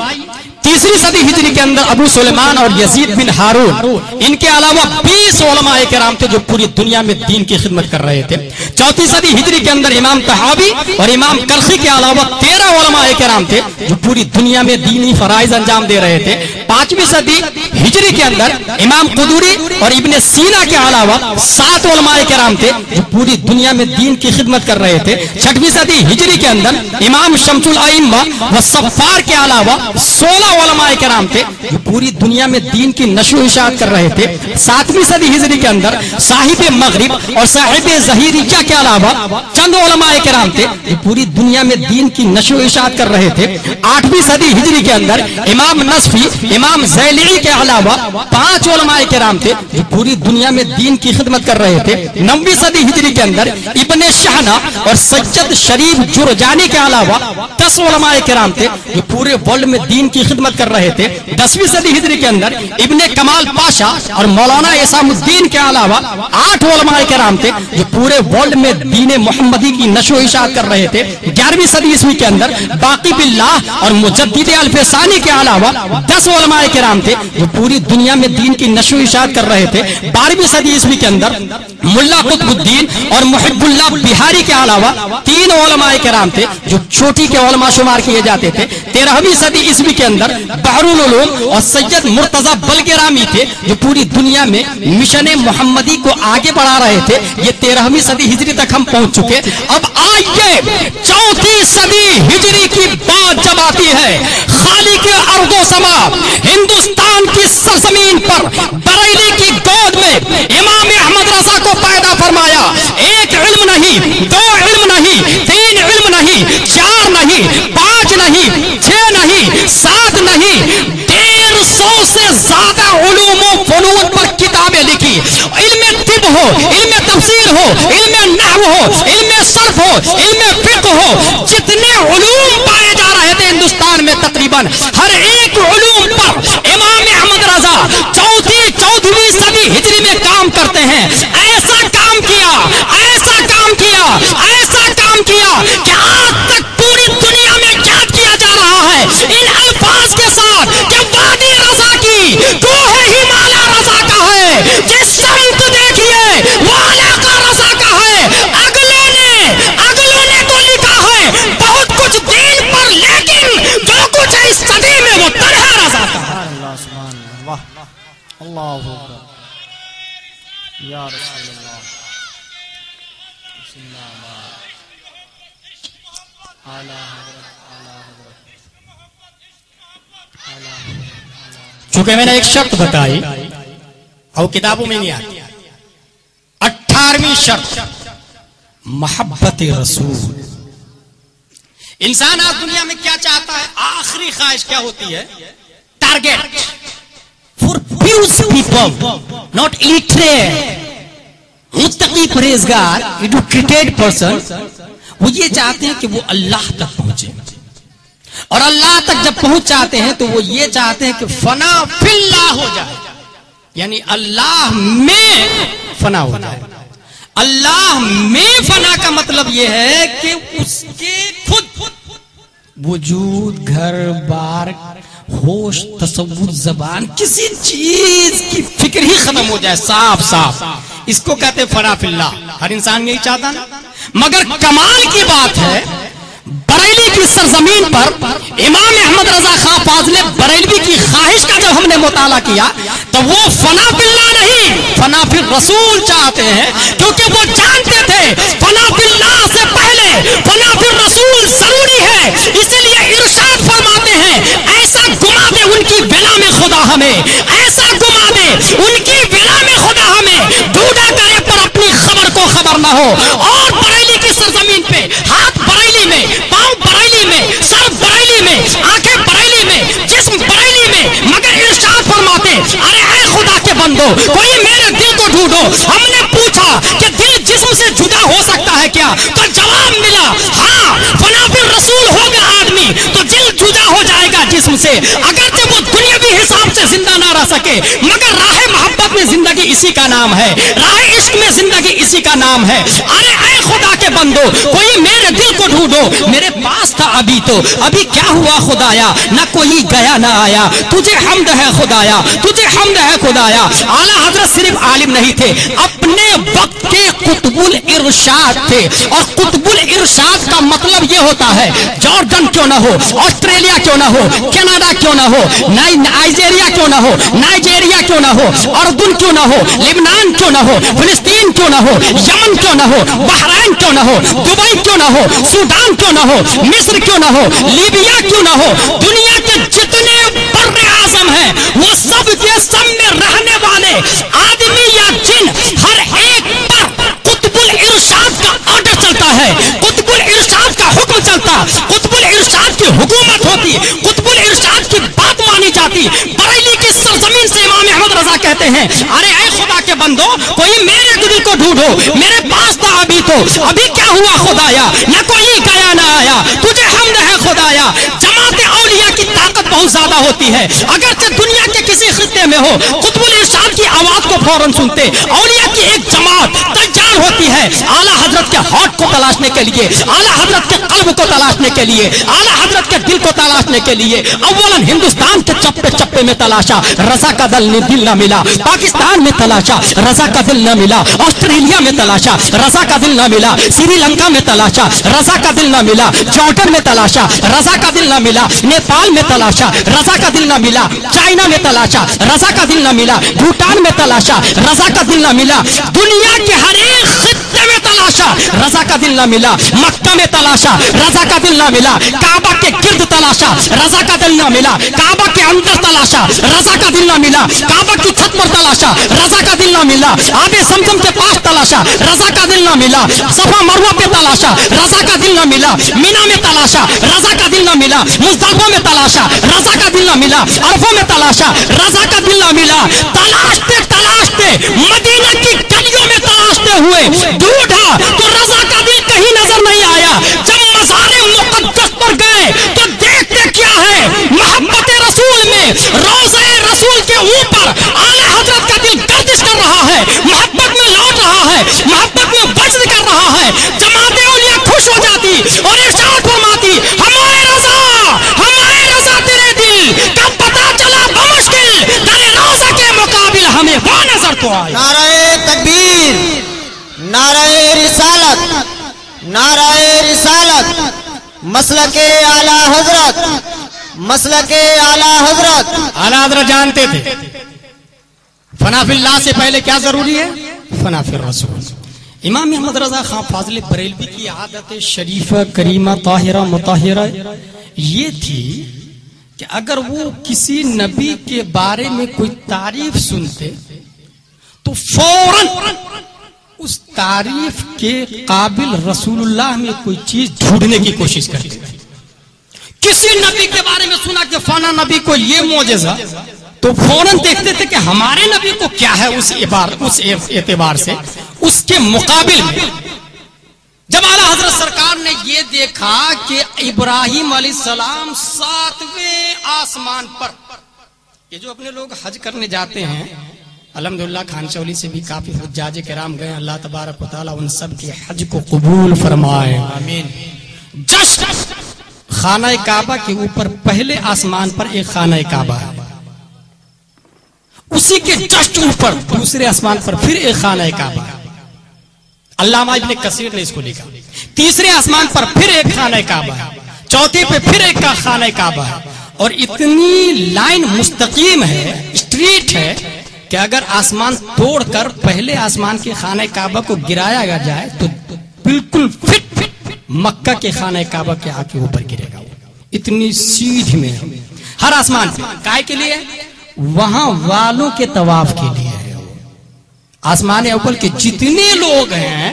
तीसरी सदी हिजरी के अंदर अबू सुलेमान और यजीद बिन हारून, इनके अलावा 20 उलमाए किराम थे जो पूरी दुनिया में दीन की खिदमत कर रहे थे। चौथी सदी हिजरी के अंदर इमाम तहावी और इमाम करखी के अलावा 13 उलमाए किराम थे जो पूरी दुनिया में दीनी फराइज अंजाम दे रहे थे। पांचवी सदी हिजरी के अंदर इमाम कुदूरी और इब्ने सीना के अलावा 7 उलमाए किराम थे जो पूरी दुनिया में दीन की खिदमत कर रहे थे। छठवीं सदी हिजरी के अंदर इमाम शम्सुल आइम्मा व सफ़ार के अलावा 16 उलमाए किराम थे जो पूरी दुनिया में दीन की नशो इशाअत कर रहे थे। 7वीं सदी हिजरी के अंदर साहिब मगरिब और साहिब ज़हीरिया के अलावा चंद उलमाए किराम थे जो पूरी दुनिया में दीन की नशो इशाअत कर रहे थे। 8वीं सदी हिजरी के अंदर इमाम नसफी, इमाम ज़ैली के अलावा 5 उलमाए किराम थे जो पूरी दुनिया में दीन की खिदमत कर रहे थे। 9वीं सदी हिजरी के अंदर इब्ने शाहना और सज्जद शरीफ जुरजानी के अलावा 10 उलमाए किराम थे जो पूरे वर्ल्ड में दीन की खिदमत कर रहे थे। 10वीं सदी हिजरी के अंदर इब्ने कमाल पाशा और मौलाना इसामुद्दीन के अलावा 8 उलमाए किराम थे जो पूरे वर्ल्ड में दीन मोहम्मदी की नशो इशाअत कर रहे थे। 11वीं सदी ईस्वी के अंदर बाकी बिल्लाह और मुजद्दिद अल-फसानी के अलावा 10 उलमाए किराम थे जो पूरी दुनिया में दीन की नशो इशाअत कर रहे थे। 12वीं सदी ईस्वी के अंदर मुल्ला कुतुबुद्दीन और मुहिब्बुल्लाह बिहारी के अलावा 3 उलमाए किराम थे जो छोटी के उलमा शुमार किए जाते थे। 13वीं सदी ईस्वी के अंदर बहरुल उलूम और सैयद मुर्तजा बलगरामी थे जो पूरी दुनिया में मिशन मोहम्मदी को आगे बढ़ा रहे थे। ये 13वीं सदी हिजरी तक हम पहुंच चुके। अब आइए 4थी सदी हिजरी की बात जब आती है, खालिक अर्दो समा हिंदुस्तान की सरजमीन पर बरेली की गोद में इमाम अहमद रजा को पैदा फरमाया। एक इल्म नहीं, 2 इल्म नहीं, 3 इल्म नहीं, 4 नहीं, 5 नहीं, 6 नहीं, 7 नहीं, 150 से ज्यादा उलूम व फनून पर किताबें लिखी। इल्म तिब हो, इल्म तफसीर हो, इल्म नहव हो, इल्म सर्फ हो, इल्म फिक्र हो, जितने उलूम पाए जा रहे थे हिंदुस्तान में तकरीबन हर एक उलूम पर इमाम अहमद रजा 4वीं सदी हिजरी में काम करते हैं। ऐसा काम किया, ऐसा काम किया, ऐसा काम किया कि आज तक पूरी दुनिया में याद किया जा रहा है इन अल्फाज के साथ कि वादी रजा की कोह हिमालय रजा का है, जिस संत देखिए वो इलाका रजा का है। अगलों ने तो लिखा है बहुत कुछ दीन पर, लेकिन जो कुछ है इस सदी में वो तरह रजा का है। अल्लाह सुभान अल्लाह, अल्लाहु अकबर या रसूल अल्लाह, चूंकि मैंने एक शर्त बताई और किताबों में नहीं आती, 18वीं शर्त मोहब्बत रसूल। इंसान आज दुनिया में क्या चाहता है, आखिरी ख्वाहिश क्या होती है? Target for pious people, not illiterate, मुत्तकी परहेजगार, एजुकेटेड पर्सन, वो ये चाहते हैं कि वो अल्लाह तक पहुंचे। और अल्लाह तक जब पहुंच जाते हैं तो वो ये चाहते हैं कि फना फिल्लाह हो जाए, यानी अल्लाह में फना हो जाए। अल्लाह में फना का मतलब यह है कि उसके खुद वजूद, घर बार, होश, तसव्वुर, जबान, किसी चीज की फिक्र ही खत्म हो जाए, साफ साफ। इसको कहते हैं फना फिल्लाह। हर इंसान यही चाहता ना। मगर कमाल की बात है, बरेली की सरजमीन पर इमाम अहमद रजा खां फाज़िले बरेलवी की ख्वाहिश का जब हमने मुताला किया तो वो फना फिल्लाह नहीं, फना फिर रसूल चाहते हैं, क्योंकि वो जानते थे फना फिल्लाह से पहले फना फिर रसूल जरूरी है। इसलिए इरशाद फरमाते हैं, ऐसा घुमा दे उनकी विला में खुदा हमें, ऐसा घुमा दे उनकी विला में खुदा हमें, ढूंढा करे पर अपनी खबर को खबर ना हो। और बरेली की सरजमीन पे हाथ बरेली में, पांव बरेली में, सर बरेली में, आंखें बरेली में, जिस्म बरेली में, मगर इरशाद फरमाते, अरे ऐ खुदा के बंदो, कोई मेरे दिल को ढूंढो। हमने पूछा कि दिल जिस्म से जुदा हो सकता है क्या? तो जवाब मिला, हाँ, फना फिर रसूल होगा आदमी तो दिल जुदा हो जाएगा जिस्म से। अगरचे वो दुनियावी हिसाब से जिंदा ना रह सके, मगर राह मोहब्बत में जिंदगी इसी का नाम है, राह इश्क में जिंदगी इसी का नाम है। अरे ऐ खुदा के बंदो, कोई मेरे दिल को ढूंढो। मेरे पास था अभी तो, अभी क्या हुआ खुदाया, ना कोई गया ना आया, तुझे हम्द है खुदाया, तुझे हम्द है खुदाया। आला हजरत सिर्फ आलिम नहीं थे, अपने वक्त के कुतुबुल इरशाद थे। और कुतुबुल इरशाद का मतलब ये होता है, जॉर्डन क्यों ना हो, ऑस्ट्रेलिया क्यों ना हो, कनाडा क्यों ना हो, नाइजीरिया क्यों ना हो, नाइजीरिया क्यों ना हो, उर्दू क्यों ना हो, लिबनान क्यों ना हो, फिलिस्तीन क्यों ना हो, यमन क्यों ना हो, बहरीन क्यों ना हो, दुबई क्यों ना हो, सूडान क्यों ना हो, मिस्र क्यों ना हो, लीबिया क्यों ना हो, दुनिया के जितने है, वो सब के सब में रहने वाले आदमी या जिन, हर एक पर कुतुबुल इरशाद का ऑर्डर चलता है, कुतुबुल इरशाद का हुक्म चलता, कुतुबुल इरशाद की हुकूमत होती, कुतुबुल इरशाद की बात मानी जाती। बरेली की सरजमीन से इमाम अहमद रजा कहते हैं, अरे ऐ खुदा के बंदो, कोई मेरे दिल को ढूंढो, मेरे पास था अभी तो, अभी क्या हुआ खुदाया, न कोई गया ना आया, तुझे हमद है खुदाया। जमात औलिया की ताकत बहुत ज्यादा होती है, अगरचे दुनिया के किसी खित्ते में हो, कुतुबुल इरशाद की आवाज को फौरन सुनते। औलिया की एक जमात तैयार होती है आला हजरत के हॉट को तलाशने के लिए, आला हजरत के कल्ब को तलाशने के लिए, आला हजरत के दिल को तलाशने के लिए। अव्वलन हिंदुस्तान के चप्पे चप्पे में तलाशा, रजा का दिल न मिला, पाकिस्तान में तलाशा, रजा का दिल न मिला, ऑस्ट्रेलिया में तलाशा, रजा का दिल न मिला, श्रीलंका में तलाशा, रजा का दिल न मिला, जॉर्डन में तलाशा, रजा का दिल न मिला, नेपाल में तलाशा, रजा का दिल न मिला, चाइना में तलाशा, रजा का दिल न मिला, भूटान में तलाशा, रजा का दिल न मिला, दुनिया के हर एक खित्ते में तलाशा, रजा का दिल न मिला, मक्का में तलाशा, रजा का दिल न मिला, काबा के गिर्द तलाशा, रजा का दिल न मिला, काबा के अंदर तलाशा, रजा का दिल न मिला, काबा की छत पर तलाशा, रजा का दिल न मिला, आबे समसम के पास तलाशा, रजा का दिल न मिला, सफा मरवा पे तलाशा, रजा का दिल न मिला, मीना में तलाशा, रजा का दिल न मिला, मुज़दलिफा में तलाशा, रजा का दिल न मिला, अरफा में तलाशा, रजा का दिल न मिला। तलाशते तलाशते मदीना की गलियों में तलाशते हुए ढूंढा तो रजा का दिल कहीं नजर नहीं आया। जब मज़ारे मुक़द्दस पर गए तो देखते क्या है, मोहब्बत रसूल में रोज़े रसूल के ऊपर आला हजरत का दिल गर्दिश कर रहा है, मोहब्बत में लौट रहा है, मोहब्बत में वज्द कर रहा है। जमाते औलिया खुश हो जाती और इरशाद फरमाती, हमारे रजा तेरे दिल का पता चला बमुश्किल, तेरे रोज़ा के मुकाबिल हमें वो नजर तो आया। नाराए तकबीर, नाराए रिसालत, नाराए रिसालत, मसलके आला हजरत, मसलके आला हजरत। आला हजरत जानते थे फना फिल्लाह से पहले क्या जरूरी है, फना फिर रसूल। इमाम अहमद रजा खां फाजिल बरेलवी की आदत शरीफा करीमा ताहिरा मुताहिरा ये थी कि अगर वो किसी नबी के बारे में कोई तारीफ सुनते तो फौरन उस तारीफ के काबिल रसूलुल्लाह में कोई चीज ढूंढने की कोशिश करते। किसी नबी के बारे में सुना कि फलाना नबी को ये मौजज़ा, तो फौरन देखते थे कि हमारे नबी को क्या है उस एतबार से उसके मुकाबिल में। जब आला हजरत सरकार ने ये देखा कि इब्राहिम अलैहिस्सलाम 7वें आसमान पर, ये जो अपने लोग हज करने जाते हैं, अल्हम्दुलिल्लाह खानचौली से भी काफी हुज्जाज किराम गए, अल्लाह तबारक व तआला उन सब के हज को कबूल फरमाए, आमीन। जश्न खाना काबा के ऊपर पहले आसमान पर एक खाना काबा है, उसी के जस्ट ऊपर दूसरे आसमान पर फिर एक खाना काबा है। अल्लामा इब्ने कसीर ने इसको लिखा। तीसरे आसमान पर फिर एक खाना काबा है, चौथे पे फिर एक का खाना काबा है, और इतनी लाइन मुस्तकीम है, स्ट्रीट है कि अगर आसमान तोड़कर पहले आसमान के खाना काबा को गिराया जाए तो बिल्कुल फिट मक्का के खाना काबा के आके ऊपर गिरेगा। इतनी सीध में हर आसमान पे, काय के लिए? वहां वालों के तवाफ के लिए है। आसमान अव्वल के जितने लोग हैं,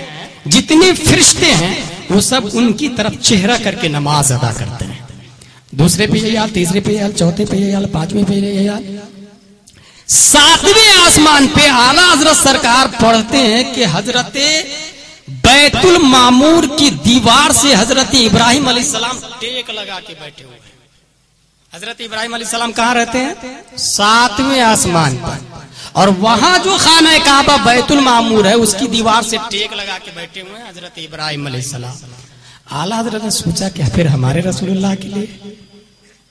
जितने फरिश्ते हैं, वो सब उनकी तरफ चेहरा करके नमाज अदा करते हैं। दूसरे पे ये हाल, तीसरे पे ये हाल, चौथे पे ये हाल, पांचवें पे ये हाल। 7वें आसमान पे आला हजरत सरकार पढ़ते हैं कि हजरत बैतुल मामूर की दीवार से हजरत इब्राहिम अलैहिस्सलाम टेक लगा के बैठे हुए हैं। हजरत इब्राहिम अलैहिस्सलाम कहाँ रहते हैं? 7वें आसमान पर, और वहां जो खाना काबा बैतुल मामूर है उसकी दीवार से टेक लगा के बैठे हुए हैं हजरत इब्राहिम अलैहिस्सलाम। आला हजरत ने सोचा कि फिर हमारे रसूलुल्लाह के लिए,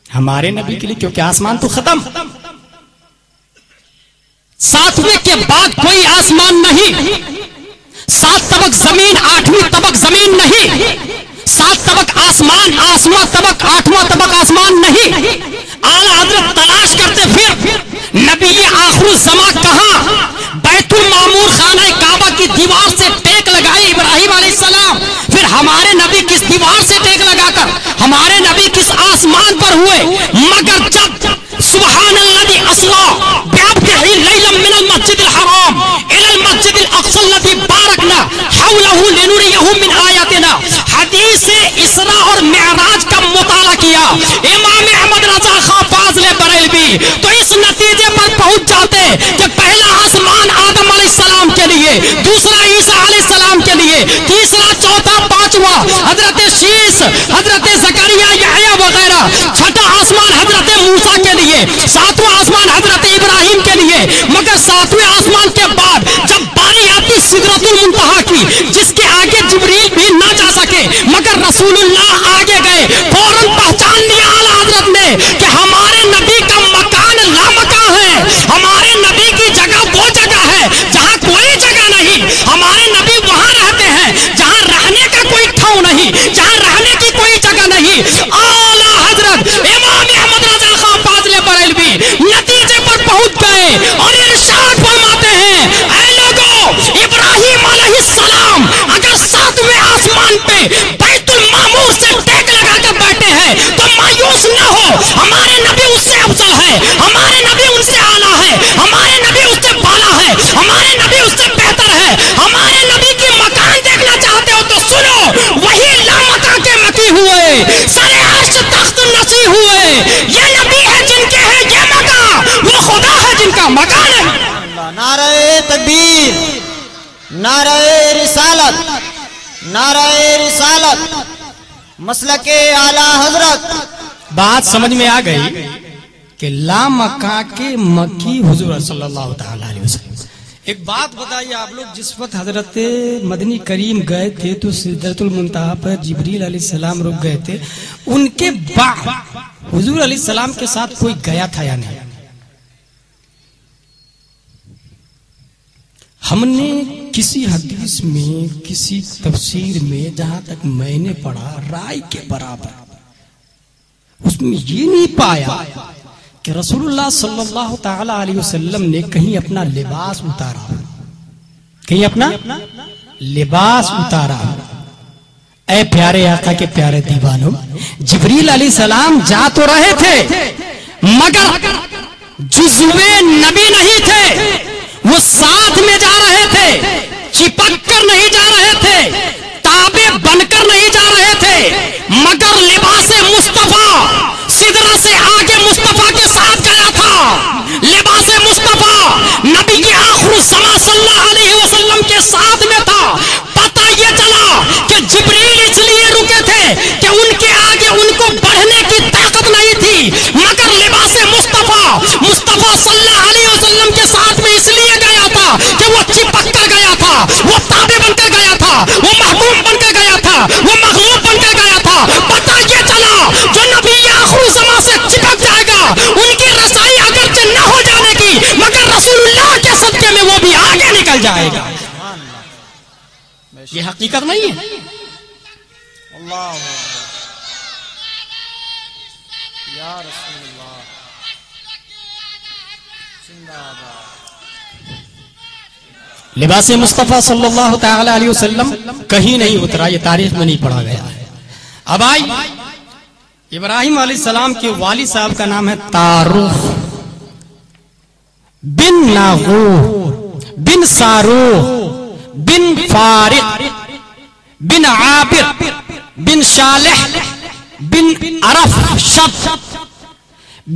हमारे नबी के लिए, क्योंकि आसमान तो खत्म, 7वें के बाद कोई आसमान नहीं, 7 तबक जमीन, 8वीं तबक जमीन नहीं, 7 तबक आसमान, 8वां तबक, 8वां तबक आसमान नहीं। आला हजरत तलाश करते फिर नबी आखिर ज़मा कहां? बैतुल मामूर खाना काबा की दीवार से टेक लगाई इब्राहिम अलैहिस्सलाम। फिर हमारे नबी किस दीवार से टेक लगाकर हमारे नबी किस आसमान पर हुए? मगर जब सुबहानल्लाज़ी लहू लिनुरियहु मिन आयातिना, हदीस इसरा और मेराज का मुताला किया इमाम अहमद रजा खां फाज़िल बरेलवी, तो इस नतीजे पर पहुंच जाते कि पहला आसमान आदम अलैहिस्सलाम के लिए, दूसरा ईसा अलैहिस्सलाम के लिए, तीसरा चौथा पांचवा हजरत शीस, हजरत जकरिया, यहया वगैरह, छठा आसमान हजरत मूसा के लिए, सातवां आसमान हजरत इब्राहिम के लिए। मगर सातवें आसमान के बाद जब बारी आती सिदरतुल मुंतहा की, जिसके आगे जिब्रील भी ना जा सके, मगर रसूलुल्लाह आगे गए, फौरन पहचान लिया आला हजरत ने कि हमारे नबी का मकान लामका है, हमारे नबी की जगह वो जगह है जहां कोई जगह नहीं, हमारे नबी वहां रहते हैं जहां रहने का कोई ठाव नहीं, जहां रहने की कोई जगह नहीं। आला हजरत इमाम अहमद रजा खां फाज़िल बरेलवी नतीजे पर पहुंच गए और इरशाद फरमाते हैं, ऐ लोगों, इब्राहिम अलैहिस्सलाम अगर सातवें आसमान पे बैतुल मामूर से टेक लगाकर बैठे हैं तो मायूस न हो, हमारे नबी उससे अफजल है, हमारे नबी उनसे आला है, हमारे नबी उससे बाला है, हमारे नबी उससे बेहतर है। हमारे नबी की मकान देखना चाहते हो तो सुनो, वही लामका के मकी हुए, सरे अर्श तख्त नसी हुए, ये नबी है जिनके है ये मका, वो खुदा है जिनका मकान है। नारे तकबीर, नारे रिसालत, नारे रिसालत, मसलके आला हजरत। बात समझ में आ गई कि ला मक्का के मक्की हुजूर सल्लल्लाहु ताला अलैहि वसल्लम। एक बात बताइए आप लोग, जिस वक्त हजरत मदनी करीम गए थे तो सिदरतुल मुंतहा पर जिब्रील अलैहिस्सलाम रुक गए थे, उनके बाद हुजूर अलैहिस्सलाम के साथ कोई गया था या नहीं? हमने किसी हदीस में, किसी तफसीर में, जहां तक मैंने पढ़ा, राय के बराबर उसमें ये नहीं पाया कि रसूलुल्लाह सल्लल्लाहु ताला अलैहि वसल्लम ने कहीं अपना लिबास उतारा, कहीं अपना लिबास उतारा। ऐ प्यारे आका के प्यारे दीवानों, जिब्रील अलैहिस्सलाम जा तो रहे थे मगर जुज़्वे नबी नहीं थे, वो साथ में जा रहे थे, चिपक कर नहीं जा रहे थे, ताबे बनकर नहीं जा रहे थे, मगर लिबासे मुस्तफा सिदरा से आगे मुस्तफा के साथ गया था। लिबासे मुस्तफा नबी के आखिर समा सल्लल्लाहु अलैहि वसल्लम के साथ में था। पता ये चला कि जिब्रील इसलिए रुके थे कि उनके आगे उनको बढ़ने की ताकत नहीं थी, मगर लिबासे मुस्तफा मुस्तफा सल्लल्लाहु अलैहि वसल्लम के साथ में इसलिए गया था कि वो चिपक कर गया था, वो ताबे बनकर गया था, वो महबूब बनकर गया था, वो मखलूक बनकर गया था। पता ये चला जो नबी आखिर समा से चिपक जाएगा, उनकी रसाई अगरचे न हो जाने की, मगर रसूलुल्लाह के सदके में वो भी आगे निकल जाएगा। ये हकीकत नहीं है। अल्लाह या रसूलुल्लाह जिंदाबाद। लिबासे मुस्तफा सल्लल्लाहु ताला अलैहि वसल्लम कहीं नहीं उतरा, ये तारीख में नहीं पढ़ा गया है। अब आई इब्राहिम अलैहिस्सलाम के वालिद साहब का नाम है तारुख बिन नागूर बिन सारूह बिन फारिक बिन आबिर बिन शालिह बिन अरफ शब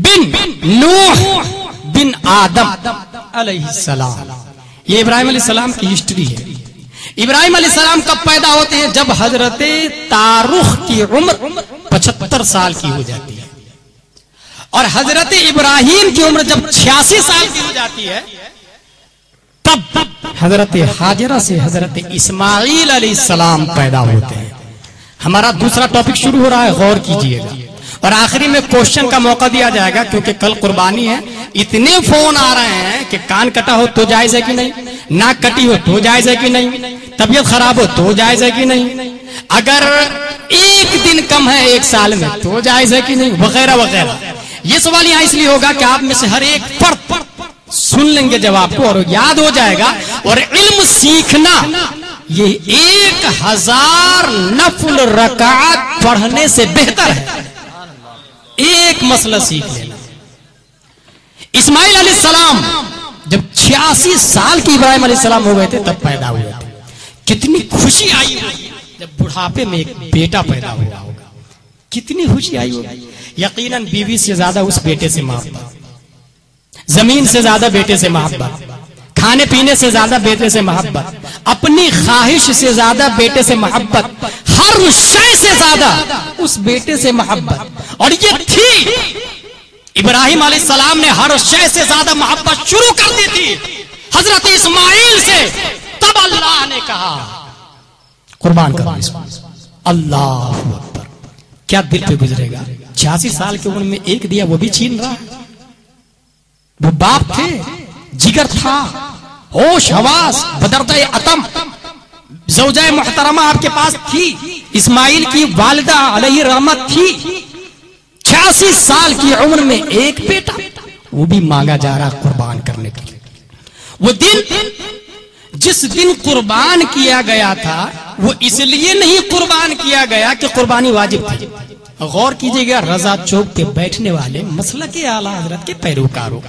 बिन नूह बिन आदम अलैहिस्सलाम। ये इब्राहिम अलैहिस्सलाम की हिस्ट्री है। इब्राहिम अलैहिस्सलाम कब पैदा होते हैं? जब हजरत तारुख की उम्र 75 साल की हो जाती है, और हजरत इब्राहिम की उम्र जब 86 साल की हो जाती है, तब हजरत हाजरा से हजरत इस्माइल अलैहिस्सलाम पैदा होते हैं। हमारा दूसरा टॉपिक शुरू हो रहा है, गौर कीजिएगा, और आखिरी में क्वेश्चन का मौका दिया जाएगा, क्योंकि कल कुर्बानी है। इतने फोन आ रहे हैं कि कान कटा हो तो जायज है कि नहीं, नाक कटी हो तो जायज है कि नहीं, तबीयत खराब हो तो जायज है कि नहीं, अगर एक दिन कम है एक साल में तो जायज है कि नहीं, वगैरह वगैरह। ये सवाल यहाँ इसलिए होगा कि आप में से हर एक फर्द सुन लेंगे जवाब को और याद हो जाएगा। और इल्म सीखना ये 1000 नफल रकात पढ़ने से बेहतर है। एक मसला सीख लेना। इस्माइल अलैहिस्सलाम जब 86 साल की इब्राहिम अलैहिस्सलाम हो गए थे तब पैदा हुए थे। कितनी खुशी आई होगी जब बुढ़ापे में एक बेटा पैदा हुआ होगा, कितनी खुशी आई होगी। यकीनन बीवी से ज्यादा उस बेटे से मोहब्बत, जमीन से ज्यादा बेटे से मोहब्बत, खाने पीने से ज्यादा बेटे से मोहब्बत, अपनी ख्वाहिश से ज्यादा बेटे से मोहब्बत, हर शय से ज्यादा उस बेटे से मोहब्बत। और ये थी इब्राहिम अलैहिस्सलाम ने हर शय से ज्यादा मोहब्बत शुरू कर दी थी हजरत इस्माइल से। तब अल्लाह ने कहा कुर्बान करो इसको। अल्लाह अकबर, क्या दिल पे गुजरेगा। 86 साल की उम्र में एक दिया वो भी छीन रहा है। वो बाप थे, जिगर था, होश हवास बदरते अतम, ज़ौजा मुहतरमा आपके पास थी, इस्माइल की वालिदा अलैहि रहमत थी। 86 साल की उम्र में एक बेटा, वो भी मांगा जा रहा कुर्बान करने के लिए। वो दिन, जिस दिन कुर्बान किया गया था, वो इसलिए नहीं कुर्बान किया गया कि कुर्बानी वाजिब थी। गौर कीजिएगा, रजा चौक पे बैठने वाले मसलके आला हजरत के पैरोकारों,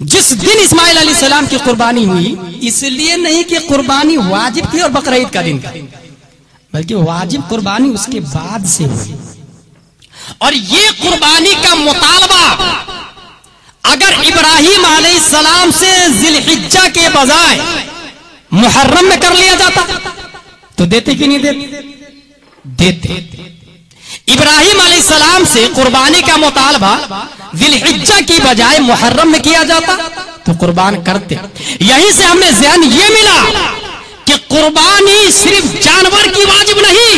जिस दिन इस्माइल अलैहिस्सलाम की कुर्बानी हुई, इसलिए नहीं कि कुर्बानी वाजिब थी और बकरीद का दिन था, बल्कि वाजिब कुर्बानी उसके बाद से हुई। और ये कुर्बानी का मुतालबा अगर इब्राहिम अलैहिस्सलाम से जिलहिज्जा के बजाय मुहर्रम में कर लिया जाता तो देते कि नहीं देते। इब्राहिम अलैहिस्सलाम से कुर्बानी का मुतालबा जिलहिज्जा की बजाय मुहर्रम में किया जाता तो कुर्बान करते। यहीं से हमें ज़हन ये मिला कि कुर्बानी सिर्फ जानवर की वाजिब नहीं,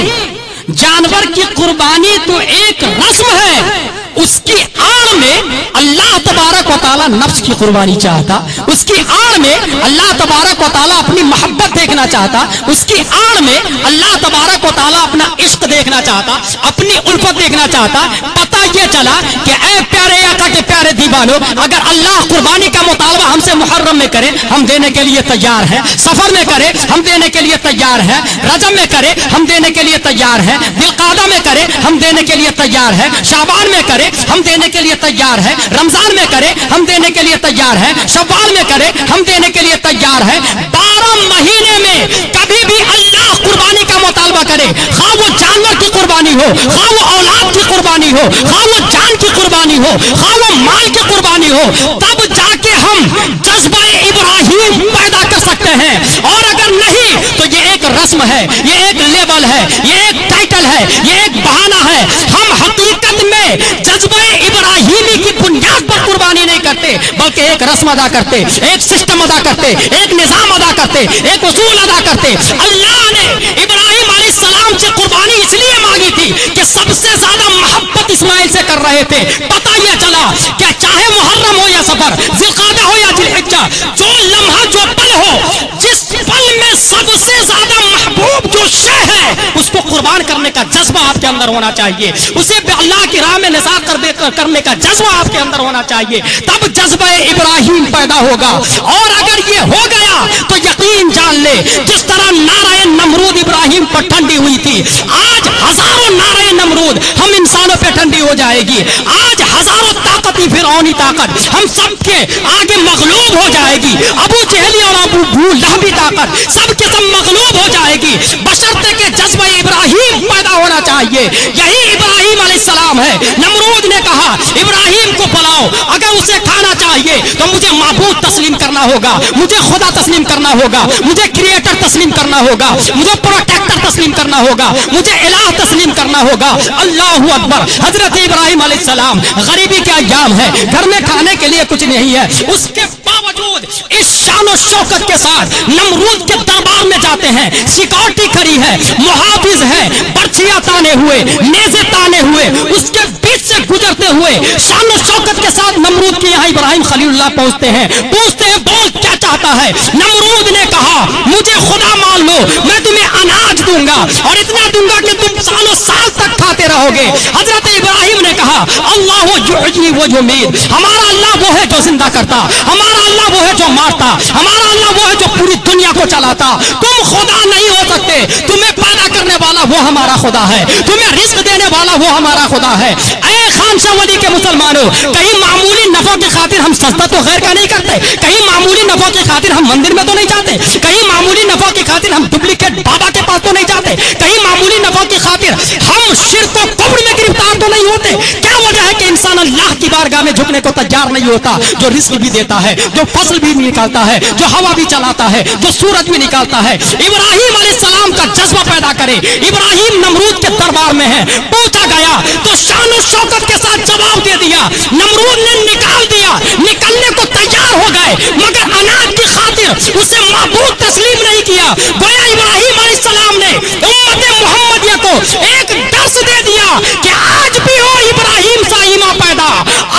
जानवर की कुर्बानी तो एक रस्म है। उसकी आड़ में अल्लाह तबारक व तआला नफ्स की कुर्बानी चाहता, उसकी आड़ में अल्लाह तबारक व तआला अपनी मोहब्बत देखना चाहता, उसकी आड़ में अल्लाह तबारक व तआला अपना इश्क देखना चाहता, अपनी उल्फत देखना चाहता। पता ये चला कि ऐ प्यारे आका के प्यारे दीवानो, अगर अल्लाह कुर्बानी का मुतालबा हमसे मुहर्रम में करे, हम देने के लिए तैयार हैं। सफर में करे, हम देने के लिए तैयार हैं। रजब में करे, हम देने के लिए तैयार हैं। दिलकादा में करे, हम देने के लिए तैयार हैं। शाबान में करे, हम देने के लिए तैयार है। रमजान में करे, हम देने के लिए तैयार है। शव्वाल में करे, हम देने के लिए तैयार है। 12 महीने में कभी भी अल्लाह कुर्बानी का मुतालबा करे, खा वो जानवर की कुर्बानी हो, खा वो औलाद की कुर्बानी हो, खा वो जान की कुर्बानी हो, खा वो माल की कुर्बानी हो, तब जाके हम जज्बा इब्राहिम पैदा कर सकते हैं। और अगर नहीं तो ये एक रस्म है, ये एक लेबल है, ये एक टाइटल है, ये एक बहाना है। हम हकीकत में जज्बा इब्राहिमी की बुनियाद पर कुर्बानी नहीं करते, बल्कि एक रस्म अदा करते, एक सिस्टम अदा करते, एक निजाम अदा करते, एक उसूल अदा करते। अल्लाह ने इब्राहिम अलैहिस्सलाम से कुर्बानी इसलिए मांगी थी कि सबसे ज्यादा मोहब्बत इस्माइल से कर रहे थे। पता यह चला कि चाहे मुहर्रम हो या सफर, जिलकादा हो या जिलहिज्जा, जो लम्हा जो पल हो, जिस पल में सबसे ज्यादा महबूब जो शय है, उसको कुर्बान करने का जज्बा आपके अंदर होना चाहिए। उसे अल्लाह की राह में निसार करने का जज्बा आपके अंदर होना चाहिए, तब जज्बा इब्राहिम पैदा होगा। और अगर ये हो गया तो यकीन जान ले, जिस तरह नाराए नमरूद इब्राहिम पर ठंडी हुई थी, आज हजारों नाराए नमरूद हम इंसानों पे ठंडी हो जाएगी। आज हजारों ताकती फिरौनी ताकत हम सबके आगे मगलूब हो जाएगी। अबू जहली और अबू लहब की ताकत सबके सब मगलूब हो जाएगी, बशर्ते के जज्बा इब्राहिम पैदा होना चाहिए। यही इब्राहिम अलैहिस्सलाम है। नमरूद ने कहा इब्राहिम को बुलाओ, अगर उसे खाना चाहिए तो मुझे माबूद तस्लीम करना होगा, मुझे खुदा तस्लीम करना होगा, मुझे क्रिएटर तस्लीम करना होगा, मुझे प्रोटेक्टर तस्लीम करना होगा, मुझे इलाह तस्लीम करना होगा। अल्लाहू अकबर। हजरत इब्राहिम अलैहिस्सलाम, गरीबी के अय्याम है, घर में खाने के लिए कुछ नहीं है, उसके बावजूद इस शान और शौकत के साथ नमरूद के दरबार में जाते हैं। सिक्योरिटी खड़ी है, मुहाफिज है, बर्छियां ताने हुए, नेज़े ताने हुए, उसके बीच से गुजरते हुए शान और शौकत के साथ नमरूद के यहाँ इब्राहिम खलीलुल्लाह पहुंचते हैं। पूछते हैं बोल क्या चाहता है। नमरूद ने कहा मुझे खुदा मान लो, मैं तुम्हें अनाज दूंगा और इतना दूंगा कि तुम सालों साल तक खाते रहोगे। हजरत इब्राहिम ने कहा अल्लाह युहयी व युमीत, हमारा अल्लाह वो है जो जिंदा करता, हमारा अल्लाह वो है जो मारता, हमारा अल्लाह वो है जो पूरी दुनिया को चलाता। तुम खुदा नहीं हो सकते, तुम्हें पैदा करने वाला वाला वो हमारा खुदा है, तुम्हें रिस्क देने वाला वो हमारा खुदा है। ऐ खानशाह वली के मुसलमानों, कहीं मामूली नफों की खातिर हम सजदा तो गैर का नहीं करते, कहीं मामूली नफों की खातिर हम मंदिर में तो नहीं जाते, कहीं मामूली नफों की खातिर हम डुप्लीकेट बाबा के पास तो नहीं जाते, कहीं मामूली नफों की खातिर हम शिर्क व कुफ्र में गिरफ्तार तो नहीं होते। क्या वजह है कि इंसान अल्लाह की बारगाह में झुकने को तैयार नहीं होता, जो रिस्क भी देता है, जो फसल भी निकालता है, जो हवा भी चलाता है, जो सूरज भी निकालता है। इब्राहिम अलैहिस्सलाम का जज्बा पैदा करे। इब्राहिम नमरूद के दरबार में है, पूछा गया तो शान और शौकत के साथ जवाब दे दिया। नमरूद ने निकाल दिया, निकलने को तैयार हो गए, मगर अनाज की खातिर उसे माबूद तस्लीम नहीं किया। गोया इब्राहिम अलैहिस्सलाम ने उम्मत मुहम्मदिया को एक दर्स दे दिया कि आज भी हो इब्राहिम सा ईमान पैदा,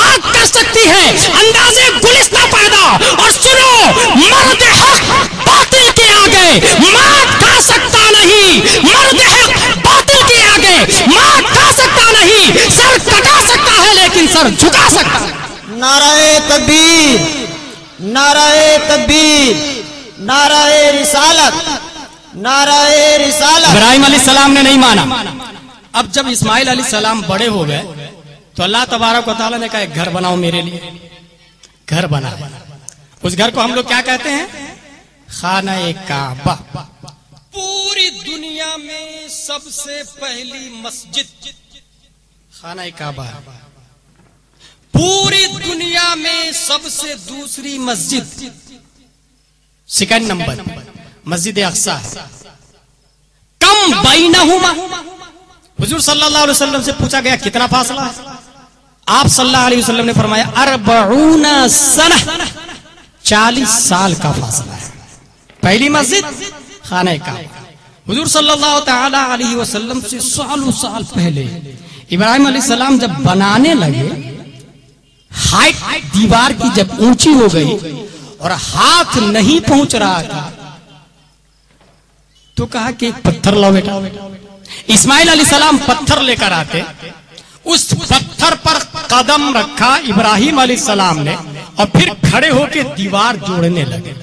आग कर सकती है अंदाजे गुलिस्ता पैदा। और सुनो, मर्द हक बातिल के आगे मात खा सकता नहीं, मर्द हक बातिल के आगे मात खा सकता नहीं, सर कटा सकता है लेकिन सर झुका सकता है। नाराए तकबीर, नाराए तकबीर, नाराए रिसालत, नाराए रिसालत। इब्राहिम अलैहिस्सलाम ने नहीं माना। अब जब इस्माइल अलैहिस्सलाम बड़े हो गए तो अल्लाह तबारक व तआला ने कहा एक घर बनाओ मेरे लिए, घर बना। उस घर को हम लोग क्या कहते हैं? खाना-ए काबा। पूरी दुनिया में सबसे पहली मस्जिद खाना-ए काबा है। पूरी दुनिया में सबसे दूसरी मस्जिद सेकंड नंबर मस्जिद अक्सा है। कम बैनहुमा, हुजूर सल्लल्लाहु अलैहि वसल्लम से पूछा गया कितना फासला है? आप सल्लल्लाहु अलैहि वसल्लम ने फरमाया अरबऊना सनह, 40 साल का फासला है। पहली मस्जिद खाना काबा। हुजूर सल्लल्लाहु तआला अलैहि वसल्लम से सालों साल पहले इब्राहिम अलैहिस्सलाम जब बनाने लगे, हाइट दीवार की जब ऊंची हो गई और हाथ नहीं पहुंच रहा था तो कहा कि एक पत्थर लाओ बेटा। इस्माइल अलैहिस्सलाम पत्थर लेकर आते, उस पत्थर पर कदम रखा इब्राहिम अलैहिस्सलाम ने और फिर खड़े होकर दीवार जोड़ने लगे।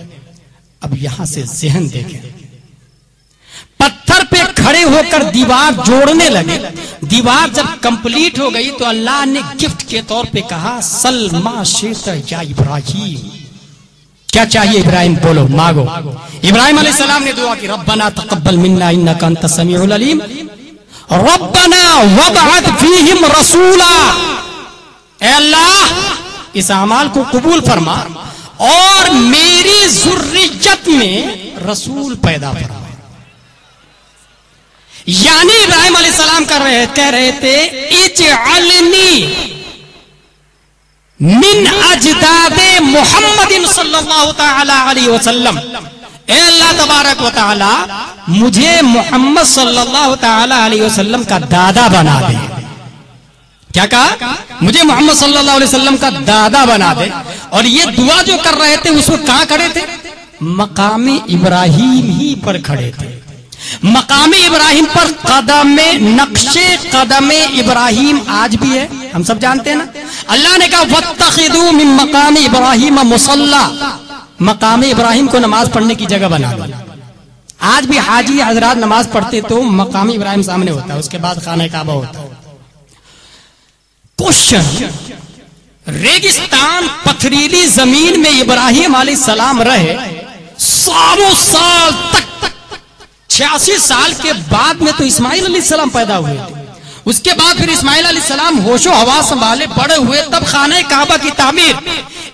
अब यहां से ज़हन देखें, पत्थर पे खड़े होकर दीवार जोड़ने लगे। दीवार जब कंप्लीट हो गई तो अल्लाह ने गिफ्ट के तौर पे कहा सलमा शेता या इब्राहिम, क्या चाहिए इब्राहिम बोलो मांगो। इब्राहिम अलैहिस्सलाम ने दुआ की रब्बना तक़ब्बल मिन्ना इन्नका अंतस समीउल अलीम, रब्बना वबअथ फीहिम रसूला, ऐ अल्लाह इस अमाल को कबूल फरमा और मेरी ज़ुर्रियत में रसूल पैदा फरमा। यानी इब्राहिम अलैहिस्सलाम कह रहे थे इजअलनी मिन अजदादे मुहम्मदिन सल्लल्लाहु तआला अलैहि वसल्लम, ए अल्लाह तबारक व तआला मुझे मोहम्मद सल्लल्लाहु तआला अलैहि वसल्लम का दादा बना दे। क्या कहा? मुझे मोहम्मद सल्लल्लाहु अलैहि वसल्लम का दादा बना दे। और ये दुआ जो कर रहे थे उस वक्त कहां खड़े थे? मकाम इब्राहिम ही पर खड़े थे। मकाम इब्राहिम पर कदमे नक्शे कदमे इब्राहिम आज भी है, हम सब जानते हैं ना। अल्लाह ने कहा वत्तखिदू मिन मकाम इब्राहिम मुसल्ला, मकाम इब्राहिम को नमाज पढ़ने की जगह बना दो। आज भी हाजी हजरात नमाज पढ़ते तो मकाम इब्राहिम सामने होता है, उसके बाद खाना काबा होता है। क्वेश्चन, रेगिस्तान पथरीली जमीन में इब्राहिम अलैहिस्सलाम रहे सालों साल तक, 86 साल के बाद में तो इस्माइल अलैहिस्सलाम पैदा हुए थे। उसके बाद फिर इस्माइल अलैहिस्सलाम होशो हवा संभाले बड़े हुए, तब खाने काबा की तामीर।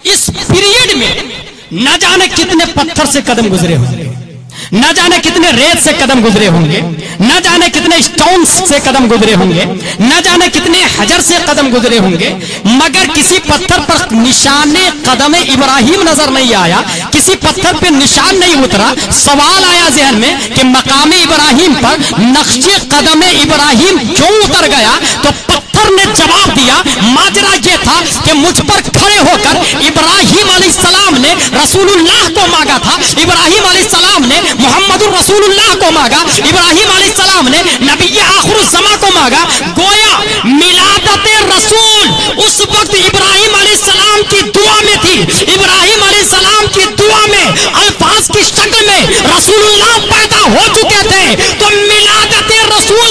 इस पीरियड में न जाने कितने पत्थर से कदम गुजरे होंगे, न जाने कितने रेत से कदम गुजरे होंगे, न जाने कितने स्टोन्स से कदम गुजरे होंगे, न जाने कितने हजर से कदम गुजरे होंगे, मगर किसी पत्थर पर निशाने कदम इब्राहिम नजर नहीं आया, किसी पत्थर पे निशान नहीं उतरा। सवाल आया जहन में कि मकाम इब्राहिम पर नक्शे कदम इब्राहिम क्यों उतर गया? तो पत्थर ने जवाब दिया, माजरा ये था कि मुझ पर खड़े होकर इब्राहिम अलैहिस्सलाम ने रसूलुल्लाह को मांगा था, इब्राहिम अलैहिस्सलाम ने मोहम्मदुर रसूलुल्लाह को मांगा, इब्राहिम अलैहिस्सलाम ने नबी आखिरुज़्ज़मा को मांगा। गोया मिलादते रसूल उस वक्त इब्राहिम अलैहिस्सलाम की दुआ में थी। इब्राहिम अलैहिस्सलाम की दुआ में अल्फाज की शक्ल में रसूलुल्लाह पैदा हो चुके थे। तो मिलादते रसूल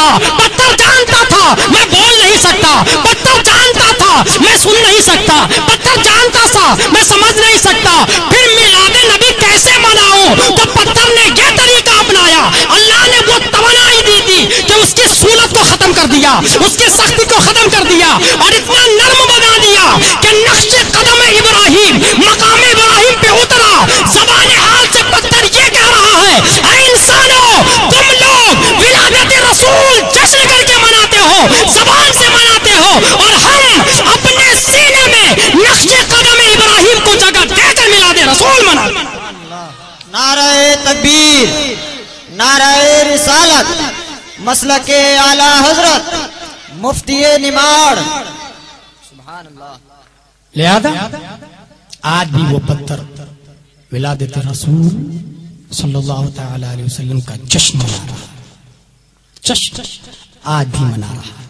دیا. پتھر جانتا تھا میں بول نہیں سکتا, پتھر جانتا تھا میں سن نہیں سکتا, پتھر جانتا تھا میں سمجھ نہیں سکتا, پھر میلاد نبی کیسے مناؤں؟ تو پتھر نے یہ طریقہ اپنایا. اللہ نے وہ توانائی دی تھی کہ اس کی صورت کو ختم کر دیا, اس کی سختی کو ختم کر دیا, اور اتنا نرم بنا دیا کہ نقش قدم ابراہیم مقام ابراہیم پہ اترا. زبان حال سے پتھر یہ کہہ رہا ہے, اے انسانوں تم لوگ ولادت رسول جشن کر کے مناتے ہو, زبان سے مناتے ہو, اور ہم اپنے سینے میں نقش قدم ابراہیم کو جگہ دے کر میلاد رسول مناتے ہیں. نعرہ تکبیر, نعرہ رسالت, مسلک اعلی حضرت مفتی نماڑ. سبحان اللہ. لہذا آج بھی وہ پتھر ولادت رسول صلی اللہ تعالی علیہ وسلم کا جشن منا رہا, جشن آج بھی منا رہا.